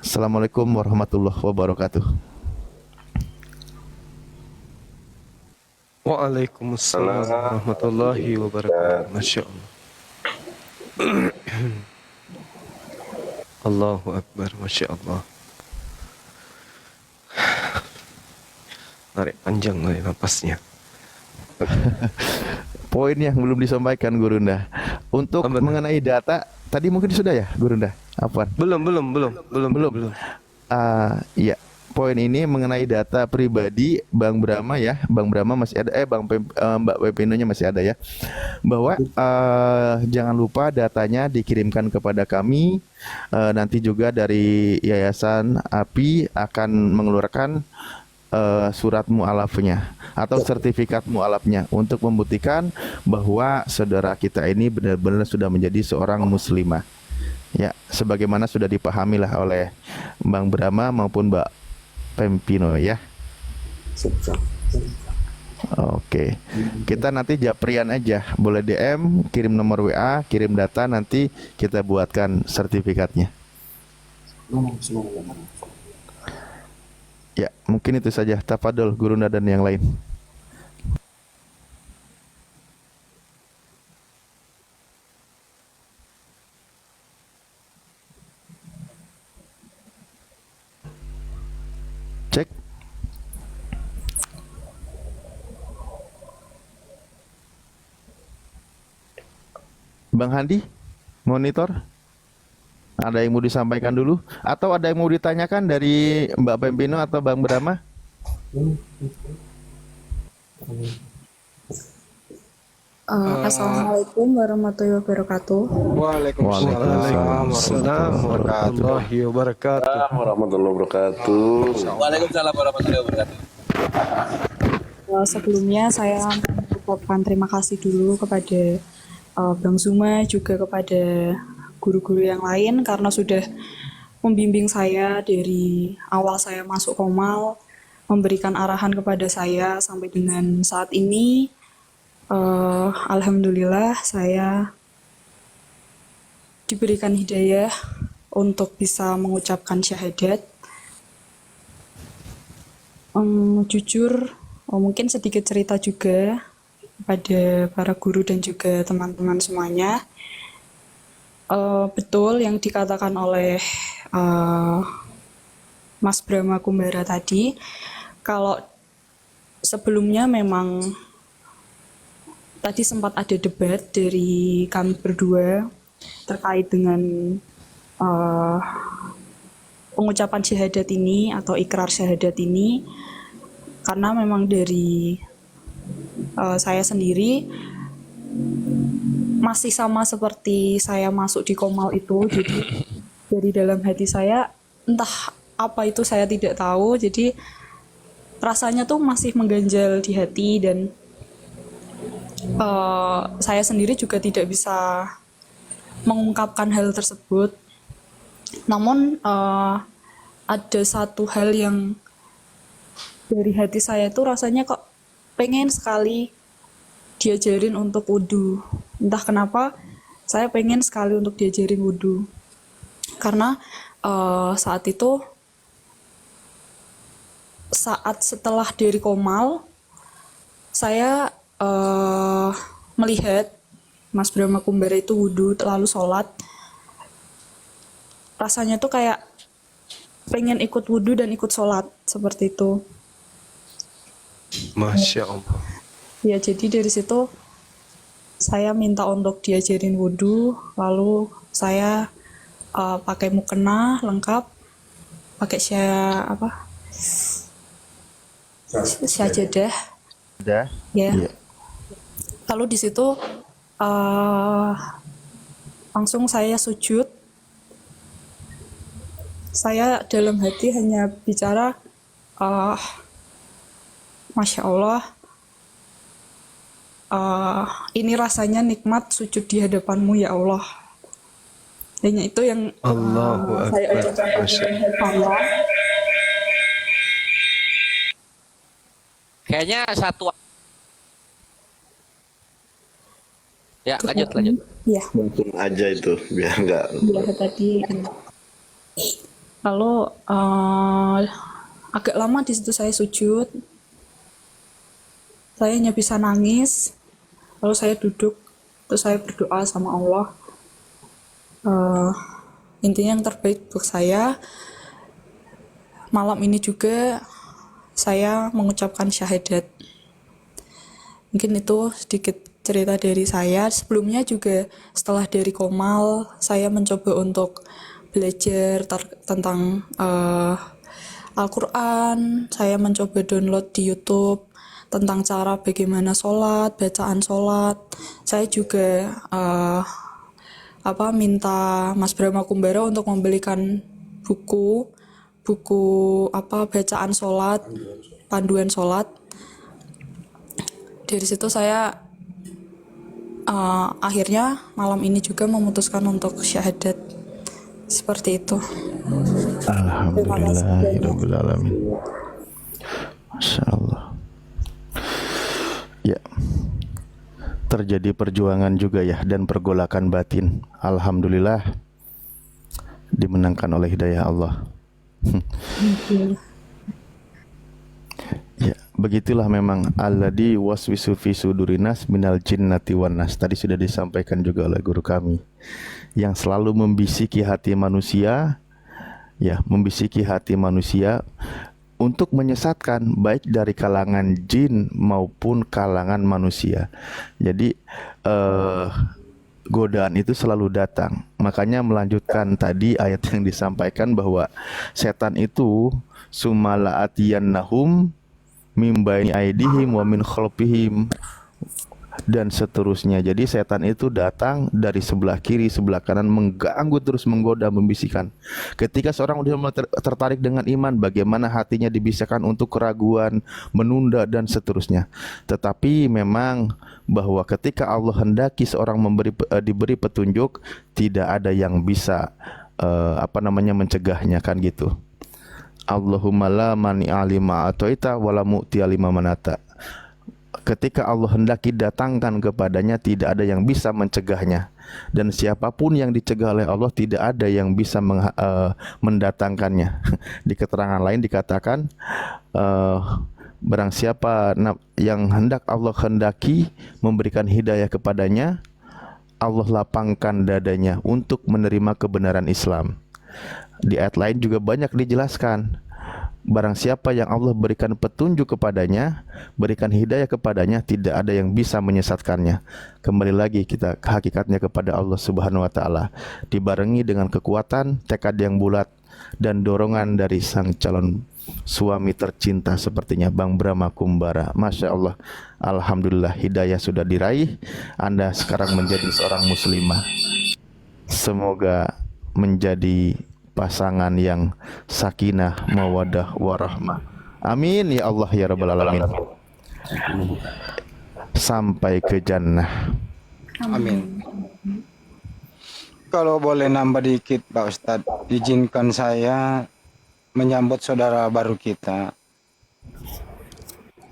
Assalamualaikum warahmatullahi wabarakatuh. Waalaikumsalam warahmatullahi wabarakatuh. Masya Allah. Allahu Akbar. Masya Allah. Narik panjang napasnya. Poin yang belum disampaikan Gurunda untuk mengenai data tadi mungkin sudah ya Gurunda? Apa? Belum. Ya, poin ini mengenai data pribadi Bang Brahma ya. Bang Brahma masih ada, Mbak Pepinonya masih ada ya. Bahwa jangan lupa datanya dikirimkan kepada kami. Nanti juga dari Yayasan API akan mengeluarkan surat mu'alafnya atau sertifikat mu'alafnya untuk membuktikan bahwa saudara kita ini benar-benar sudah menjadi seorang muslimah. Ya, sebagaimana sudah dipahamilah oleh Bang Brahma maupun Mbak Pepino ya. Oke. Kita nanti japrian aja, boleh DM, kirim nomor WA, kirim data, nanti kita buatkan sertifikatnya. Ya, mungkin itu saja. Tafadhol Gurunda dan yang lain. Cek. Bang Handi, monitor. Ada yang mau disampaikan dulu? Atau ada yang mau ditanyakan dari Mbak Pepino atau Bang Brahma? Assalamualaikum warahmatullahi wabarakatuh. Waalaikumsalam warahmatullahi wabarakatuh. Warahmatullahi wabarakatuh. Waalaikumsalam warahmatullahi wabarakatuh. Sebelumnya saya mengucapkan terima kasih dulu kepada Bang Zuma, juga kepada guru-guru yang lain karena sudah membimbing saya dari awal saya masuk Komal, memberikan arahan kepada saya sampai dengan saat ini. Alhamdulillah saya diberikan hidayah untuk bisa mengucapkan syahadat. Jujur, mungkin sedikit cerita juga kepada para guru dan juga teman-teman semuanya. Betul yang dikatakan oleh Mas Brahma Kumbara tadi, kalau sebelumnya memang tadi sempat ada debat dari kami berdua terkait dengan pengucapan syahadat ini atau ikrar syahadat ini, karena memang dari saya sendiri masih sama seperti saya masuk di Komal itu, jadi dari dalam hati saya entah apa itu saya tidak tahu, jadi rasanya tuh masih mengganjal di hati dan saya sendiri juga tidak bisa mengungkapkan hal tersebut. Namun ada satu hal yang dari hati saya itu rasanya kok pengen sekali diajarin untuk wudu. Entah kenapa saya pengen sekali untuk diajarin wudhu. Karena saat itu, saat setelah dari Komal, saya melihat Mas Brahma Kumbara itu wudhu lalu sholat. Rasanya tuh kayak pengen ikut wudhu dan ikut sholat seperti itu. Masya Allah. Ya, jadi dari situ saya minta untuk diajarin wudhu, lalu saya pakai mukena lengkap, pakai syajadah, Udah? ya. Iya. Lalu di situ langsung saya sujud. Saya dalam hati hanya bicara, Masya Allah, ini rasanya nikmat sujud di hadapanmu ya Allah. Hanya itu yang Allahu saya Akbar. ucapkan Masya Allah. Kayaknya satu. Ya, lanjut. Ya, Mungkin aja itu biar nggak. biar tadi. Lalu agak lama di situ saya sujud. Saya hanya bisa nangis. Lalu saya duduk, terus saya berdoa sama Allah. Intinya yang terbaik buat saya. Malam ini juga saya mengucapkan syahadat. Mungkin itu sedikit cerita dari saya. Sebelumnya juga setelah dari Komal, saya mencoba untuk belajar tentang Al-Quran. Saya mencoba download di YouTube tentang cara bagaimana sholat, bacaan sholat. Saya juga minta Mas Brahma Kumbara untuk membelikan buku bacaan sholat, panduan sholat. Dari situ saya akhirnya malam ini juga memutuskan untuk syahadat. Seperti itu. Alhamdulillahirrahmanirrahim. Masya Allah. Ya, terjadi perjuangan juga ya, dan pergolakan batin. Alhamdulillah dimenangkan oleh hidayah Allah. Ya, begitulah memang alladzi waswisu fi sudurinas minal jinnati wan nas. Tadi sudah disampaikan juga oleh guru kami, yang selalu membisiki hati manusia, ya, membisiki hati manusia untuk menyesatkan, baik dari kalangan jin maupun kalangan manusia. Jadi godaan itu selalu datang. Makanya melanjutkan tadi ayat yang disampaikan bahwa setan itu sumala atiyannahum mim baini aidihim wa min khalfihim dan seterusnya. Jadi setan itu datang dari sebelah kiri, sebelah kanan, mengganggu, terus menggoda, membisikkan. Ketika seorang sudah tertarik dengan iman, bagaimana hatinya dibisikkan untuk keraguan, menunda dan seterusnya. Tetapi memang bahwa ketika Allah hendaki seorang diberi petunjuk, tidak ada yang bisa mencegahnya, kan gitu. Allahumma la mani'a lima atoita wala mu'tiya lima manata. Ketika Allah hendaki datangkan kepadanya, tidak ada yang bisa mencegahnya. Dan siapapun yang dicegah oleh Allah, tidak ada yang bisa mendatangkannya. Di keterangan lain dikatakan, barang siapa yang hendak Allah hendaki memberikan hidayah kepadanya, Allah lapangkan dadanya untuk menerima kebenaran Islam. Di ayat lain juga banyak dijelaskan, barang siapa yang Allah berikan petunjuk kepadanya, berikan hidayah kepadanya, tidak ada yang bisa menyesatkannya. Kembali lagi kita hakikatnya kepada Allah Subhanahu wa taala, dibarengi dengan kekuatan, tekad yang bulat, dan dorongan dari sang calon suami tercinta sepertinya Bang Brahma Kumbara. Masya Allah, alhamdulillah hidayah sudah diraih. Anda sekarang menjadi seorang muslimah. Semoga menjadi pasangan yang sakinah, mawadah, warahmah. Amin ya Allah ya Rabbal Alamin. Sampai ke jannah. Amin. Kalau boleh nambah dikit Pak Ustadz, izinkan saya menyambut saudara baru kita.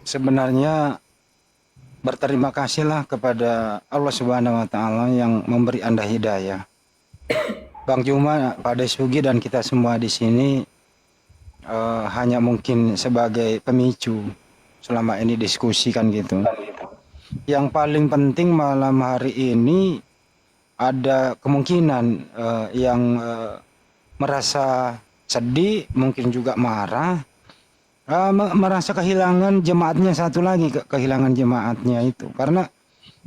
Sebenarnya berterima kasihlah kepada Allah Subhanahu wa taala yang memberi Anda hidayah. Bang Juma, Pak Desugi dan kita semua di sini hanya mungkin sebagai pemicu selama ini diskusikan gitu. Yang paling penting malam hari ini ada kemungkinan yang merasa sedih, mungkin juga marah, merasa kehilangan jemaatnya satu lagi, kehilangan jemaatnya itu. Karena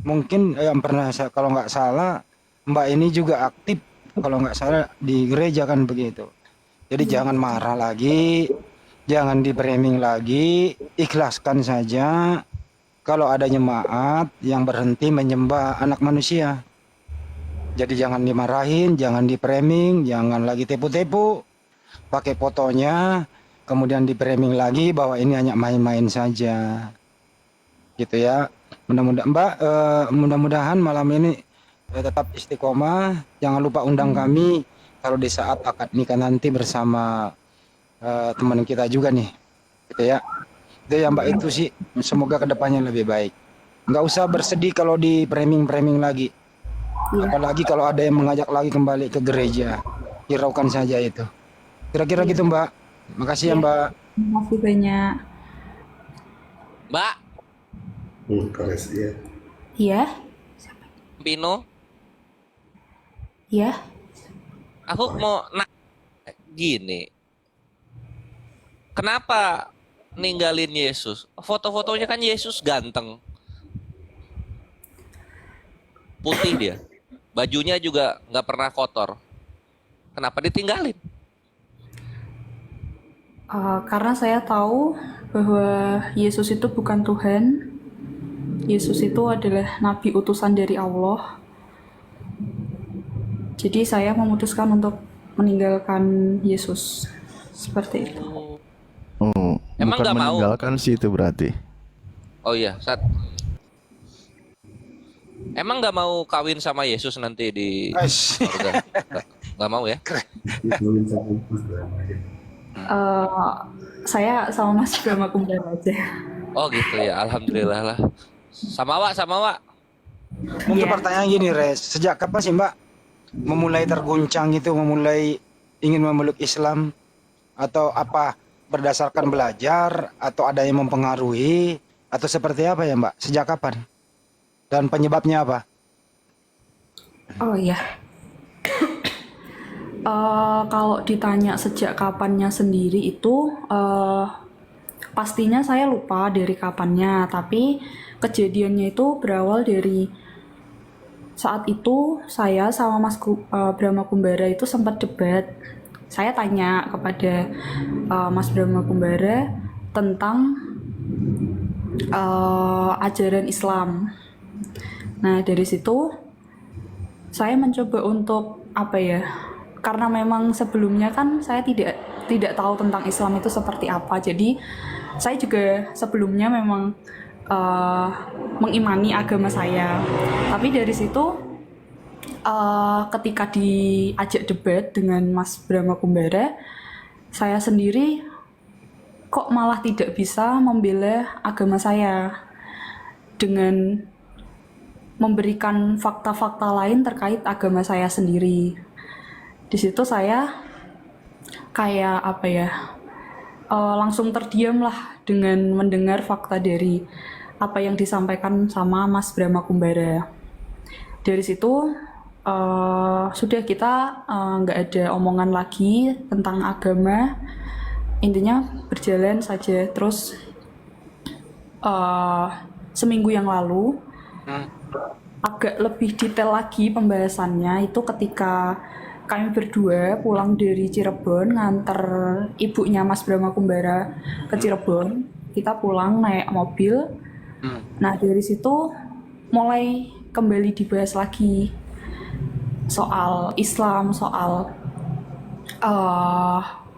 mungkin yang pernah kalau nggak salah Mbak ini juga aktif kalau nggak salah di gereja kan begitu. Jadi jangan marah lagi, jangan di-framing lagi, ikhlaskan saja kalau ada jemaat yang berhenti menyembah anak manusia. Jadi jangan dimarahin, jangan di-framing, jangan lagi tepu-tepu, pakai fotonya, kemudian di-framing lagi bahwa ini hanya main-main saja. Gitu ya. Mudah-mudahan malam ini tetap istiqomah, jangan lupa undang kami kalau di saat akad nikah nanti bersama teman kita juga nih, gitu ya. Itu ya Mbak, itu sih, semoga kedepannya lebih baik. Nggak usah bersedih kalau di framing lagi, apalagi kalau ada yang mengajak lagi kembali ke gereja, hiraukan saja itu. Kira-kira gitu Mbak. Makasih ya Mbak. Terima kasih banyak. Mbak Kores, iya. Iya, Pino, iya. aku mau gini. Kenapa ninggalin Yesus? Foto-fotonya kan Yesus ganteng. Putih dia. Bajunya juga nggak pernah kotor. Kenapa ditinggalin? Karena saya tahu bahwa Yesus itu bukan Tuhan. Yesus itu adalah nabi utusan dari Allah. Jadi saya memutuskan untuk meninggalkan Yesus. Seperti itu. Emang Bukan nggak mau? meninggalkan sih itu berarti. Oh iya, Emang nggak mau kawin sama Yesus nanti di surga? Nggak mau ya? Saya sama Mas Brahma Kumbara aja. Oh gitu ya, alhamdulillah lah. Sama Wak. Mungkin Iya. pertanyaan gini, Res. Sejak kapan sih Mbak memulai terguncang itu, memulai ingin memeluk Islam? Atau apa, berdasarkan belajar? Atau ada yang mempengaruhi? Atau seperti apa ya Mbak? Sejak kapan? Dan penyebabnya apa? Oh iya. Kalau ditanya sejak kapannya sendiri itu pastinya saya lupa dari kapannya, tapi kejadiannya itu berawal dari saat itu saya sama Mas Brahma Kumbara itu sempat debat. Saya tanya kepada Mas Brahma Kumbara tentang ajaran Islam. Nah, dari situ saya mencoba untuk apa ya? Karena memang sebelumnya kan saya tidak tahu tentang Islam itu seperti apa. Jadi saya juga sebelumnya memang mengimani agama saya. Tapi dari situ ketika diajak debat dengan Mas Brahma Kumbara, saya sendiri kok malah tidak bisa membela agama saya dengan memberikan fakta-fakta lain terkait agama saya sendiri. Di situ saya kayak apa ya, langsung terdiam lah dengan mendengar fakta dari apa yang disampaikan sama Mas Brahma Kumbara. Dari situ sudah kita nggak ada omongan lagi tentang agama, intinya berjalan saja. Terus seminggu yang lalu agak lebih detail lagi pembahasannya itu ketika kami berdua pulang dari Cirebon nganter ibunya Mas Brahma Kumbara ke Cirebon. Kita pulang naik mobil. Nah, dari situ mulai kembali dibahas lagi soal Islam, soal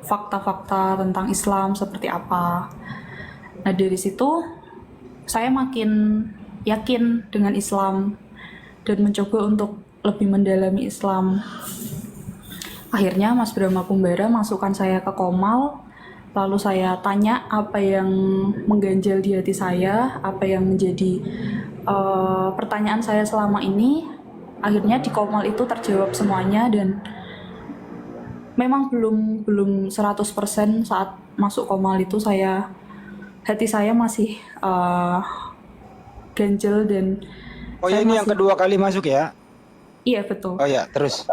fakta-fakta tentang Islam seperti apa. Nah, dari situ saya makin yakin dengan Islam dan mencoba untuk lebih mendalami Islam. Akhirnya Mas Brahma Kumbara masukkan saya ke Komal, lalu saya tanya apa yang mengganjal di hati saya, apa yang menjadi pertanyaan saya selama ini akhirnya di Komal itu terjawab semuanya, dan memang belum 100% saat masuk Komal itu hati saya masih ganjel, dan Oh ya, saya ini yang masih, kedua kali masuk ya? iya betul, Oh ya, terus.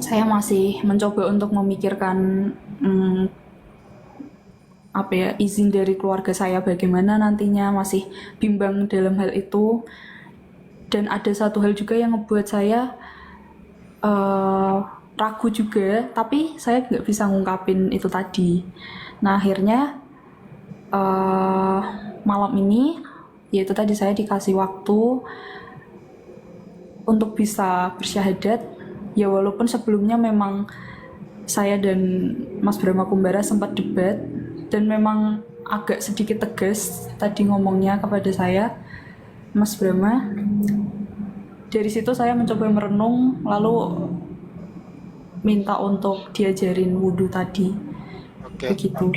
saya masih mencoba untuk memikirkan izin dari keluarga saya bagaimana nantinya, masih bimbang dalam hal itu. Dan ada satu hal juga yang ngebuat saya ragu juga, tapi saya nggak bisa ngungkapin itu tadi. Nah akhirnya malam ini, yaitu tadi saya dikasih waktu untuk bisa bersyahadat. Ya walaupun sebelumnya memang saya dan Mas Brahma Kumbara sempat debat, dan memang agak sedikit tegas tadi ngomongnya kepada saya, Mas Brahma. Dari situ saya mencoba merenung, lalu minta untuk diajarin wudhu tadi. Oke. Begitu.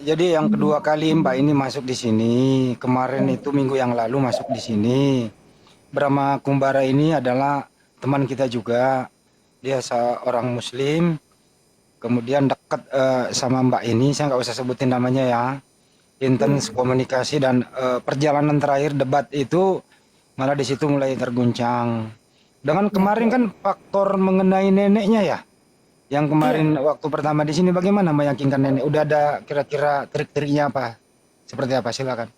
Jadi yang kedua kali Mbak ini masuk di sini. Kemarin itu minggu yang lalu masuk di sini. Brahma Kumbara ini adalah teman kita juga. Dia seorang Muslim. Kemudian dekat sama Mbak ini. Saya nggak usah sebutin namanya ya. Intens komunikasi, dan perjalanan terakhir debat itu malah di situ mulai terguncang. Dengan kemarin kan faktor mengenai neneknya ya. Yang kemarin waktu pertama di sini bagaimana meyakinkan nenek? Udah ada kira-kira trik-triknya apa? Seperti apa? Silakan.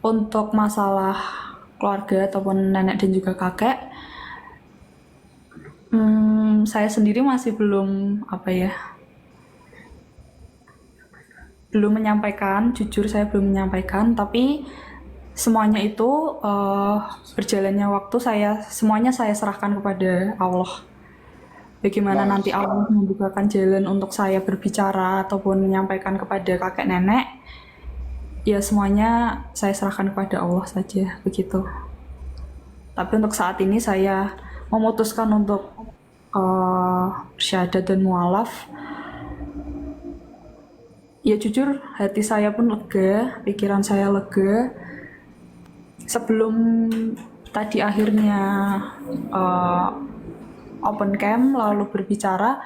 Untuk masalah keluarga ataupun nenek dan juga kakek, saya sendiri masih belum belum menyampaikan. Jujur saya belum menyampaikan, tapi semuanya itu berjalannya waktu semuanya saya serahkan kepada Allah. Bagaimana nanti Allah membukakan jalan untuk saya berbicara ataupun menyampaikan kepada kakek nenek, ya semuanya saya serahkan kepada Allah saja, begitu. Tapi untuk saat ini saya memutuskan untuk syahadat dan mualaf. Ya jujur hati saya pun lega, pikiran saya lega. Sebelum tadi akhirnya open camp lalu berbicara,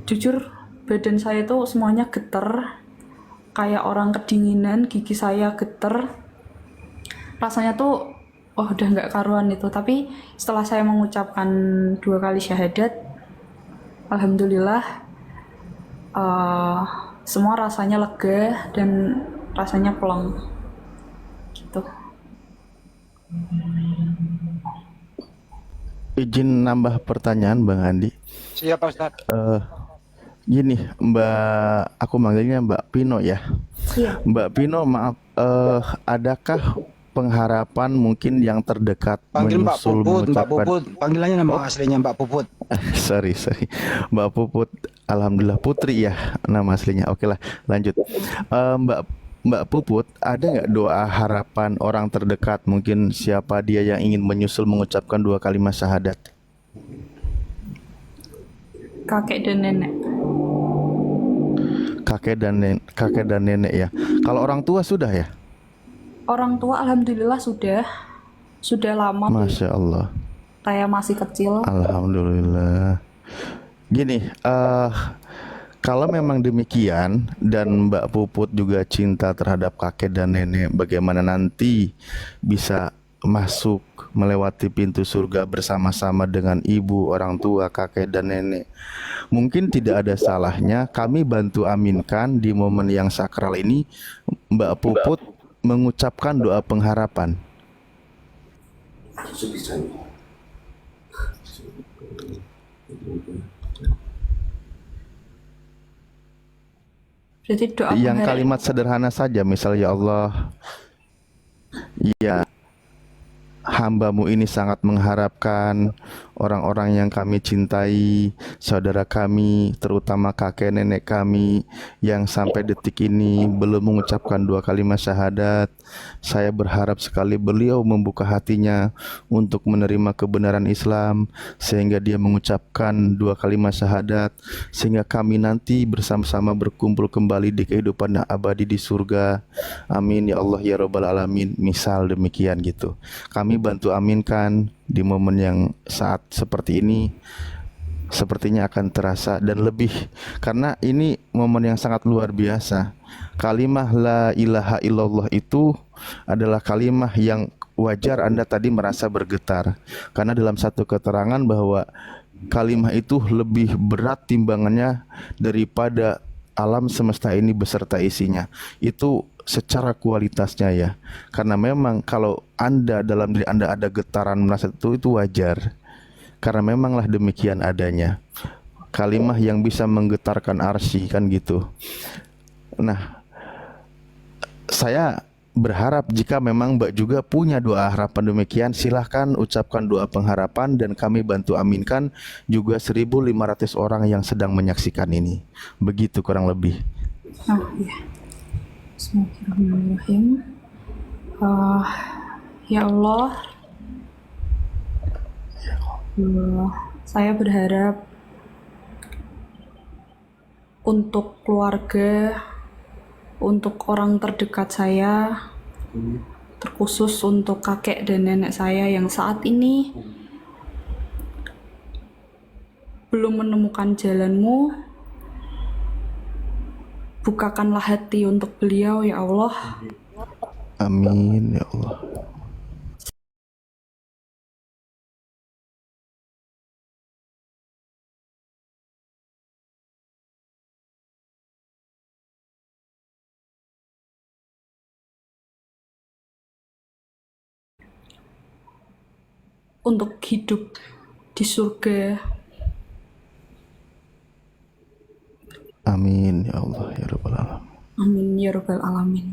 jujur badan saya tuh semuanya getar, kayak orang kedinginan, gigi saya getar, rasanya tuh udah nggak karuan itu. Tapi setelah saya mengucapkan 2 kali syahadat, alhamdulillah semua rasanya lega dan rasanya plong gitu. Izin nambah pertanyaan Bang Andi. Siapa Ustaz? Gini, aku manggilnya Mbak Pino ya. Iya. Mbak Pino, maaf, adakah pengharapan mungkin yang terdekat Panggil Mbak menyusul Puput, Mbak mengucapkan Puput. Panggilannya nama aslinya Mbak Puput. sorry, Mbak Puput, alhamdulillah Putri ya nama aslinya. Oke lah, lanjut. Mbak Puput, ada nggak doa harapan orang terdekat, mungkin siapa dia yang ingin menyusul mengucapkan 2 kalimat syahadat? Kakek dan nenek. Kakek dan nenek ya. Kalau orang tua sudah ya? Orang tua alhamdulillah sudah lama. Masya Allah. Saya masih kecil. Alhamdulillah. Gini, kalau memang demikian dan Mbak Puput juga cinta terhadap kakek dan nenek, bagaimana nanti bisa masuk melewati pintu surga bersama-sama dengan ibu, orang tua, kakek dan nenek? Mungkin tidak ada salahnya kami bantu aminkan di momen yang sakral ini, Mbak Puput mengucapkan doa pengharapan. Jadi doa Yang pengharapan. kalimat sederhana saja, misal ya Allah, ya hambamu ini sangat mengharapkan orang-orang yang kami cintai, saudara kami, terutama kakek nenek kami yang sampai detik ini belum mengucapkan 2 kalimat syahadat. Saya berharap sekali beliau membuka hatinya untuk menerima kebenaran Islam sehingga dia mengucapkan 2 kalimat syahadat, sehingga kami nanti bersama-sama berkumpul kembali di kehidupan yang abadi di surga. Amin ya Allah ya Rabbal Alamin. Misal demikian gitu. Kami bantu aminkan di momen yang saat seperti ini, sepertinya akan terasa dan lebih, karena ini momen yang sangat luar biasa. Kalimah la ilaha illallah itu adalah kalimah yang wajar Anda tadi merasa bergetar, karena dalam satu keterangan bahwa kalimah itu lebih berat timbangannya daripada alam semesta ini beserta isinya. Itu secara kualitasnya ya. Karena memang kalau Anda, dalam diri Anda ada getaran merasa itu wajar. Karena memanglah demikian adanya. Kalimah yang bisa menggetarkan arsy kan gitu. Nah, saya berharap jika memang Mbak juga punya doa harapan demikian, silahkan ucapkan doa pengharapan dan kami bantu aminkan juga 1.500 orang yang sedang menyaksikan ini. Begitu kurang lebih. Oh iya. Bismillahirrahmanirrahim. Ya Allah, saya berharap untuk keluarga, untuk orang terdekat saya, terkhusus untuk kakek dan nenek saya yang saat ini belum menemukan jalan-Mu, bukakanlah hati untuk beliau ya Allah. Amin ya Allah. Untuk hidup di surga. Amin ya Allah ya Rabbal Alamin. Amin ya Rabbal Alamin.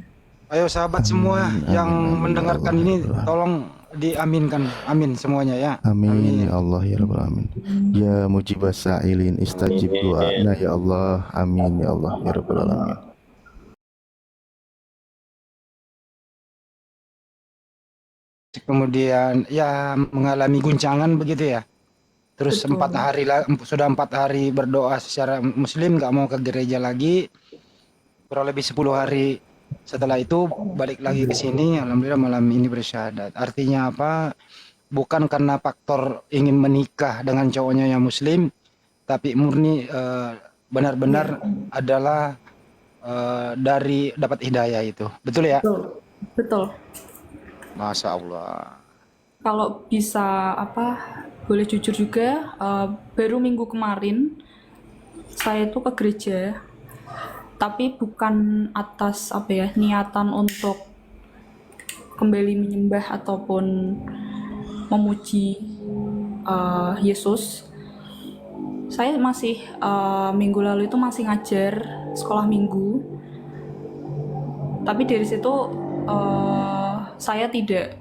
Ayo sahabat semua yang mendengarkan ini tolong diaminkan. Amin semuanya ya. Amin ya Allah ya Rabbal Alamin. Ya mujibas sa'ilin istajib du'ana ya Allah. Amin ya Allah ya Rabbal Alamin. Kemudian ya mengalami guncangan begitu ya. Terus Betul. 4 hari sudah 4 hari berdoa secara muslim, nggak mau ke gereja lagi. Kurang lebih 10 hari setelah itu balik lagi ke sini. Alhamdulillah malam ini bersyahadat. Artinya apa? Bukan karena faktor ingin menikah dengan cowoknya yang muslim, tapi murni benar-benar adalah dari dapat hidayah itu. Betul ya? Betul. Betul. Masya Allah. Kalau bisa boleh jujur juga, baru minggu kemarin saya itu ke gereja, tapi bukan atas niatan untuk kembali menyembah ataupun memuji Yesus. Saya masih minggu lalu itu masih ngajar sekolah minggu, tapi dari situ saya tidak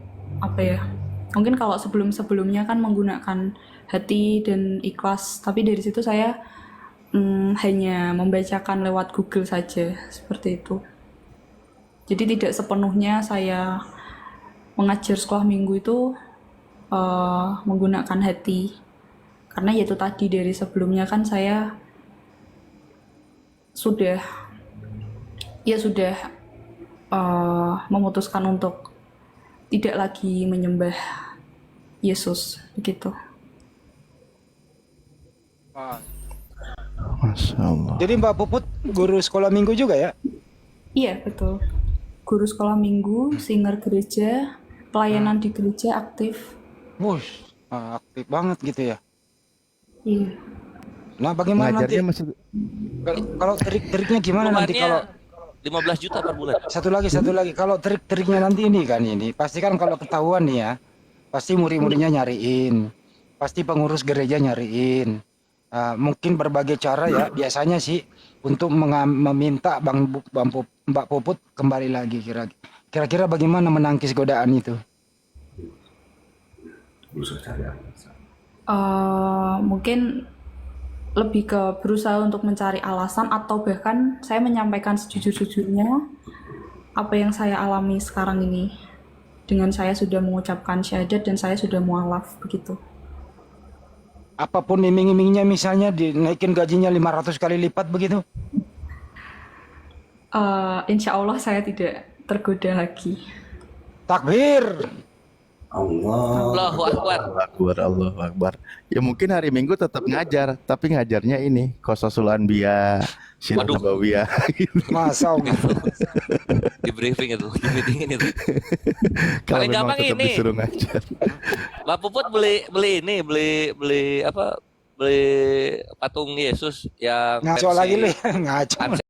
mungkin kalau sebelumnya kan menggunakan hati dan ikhlas, tapi dari situ saya hanya membacakan lewat Google saja seperti itu. Jadi tidak sepenuhnya saya mengajar sekolah minggu itu menggunakan hati, karena yaitu tadi dari sebelumnya kan saya sudah memutuskan untuk tidak lagi menyembah Yesus begitu. Masya Allah. Jadi Mbak Puput guru sekolah minggu juga ya? Iya betul. Guru sekolah minggu, singer gereja, pelayanan di gereja aktif. Wush, aktif banget gitu ya. Iya. Nah bagaimana nanti? Ngajarnya masih Kalau trik-triknya gimana nanti kalau 15 juta per bulan. satu lagi kalau trik-triknya nanti ini pasti kan kalau ketahuan nih ya, pasti murid-muridnya nyariin, pasti pengurus gereja nyariin. Mungkin berbagai cara ya biasanya sih untuk meminta Mbak Puput kembali lagi. Kira-kira bagaimana menangkis godaan itu? Mungkin lebih ke berusaha untuk mencari alasan atau bahkan saya menyampaikan sejujur-jujurnya apa yang saya alami sekarang ini dengan saya sudah mengucapkan syahadat dan saya sudah mualaf begitu. Apapun iming-imingnya, misalnya dinaikin gajinya 500 kali lipat begitu? Insya Allah saya tidak tergoda lagi. Takbir. Allahu Akbar. Allahu Akbar, Allahu Akbar. Ya mungkin hari Minggu tetap ngajar, tapi ngajarnya ini Qasasul Anbiya, Sirah Waduh. Nabawiyah. Masa Allah. Di briefing itu, di meetingin itu. Kalau Paling memang gampang tetap ini. disuruh ngajar. Mbak Puput beli apa? Beli patung Yesus yang Ngaco versi lagi, Le. Ngaco.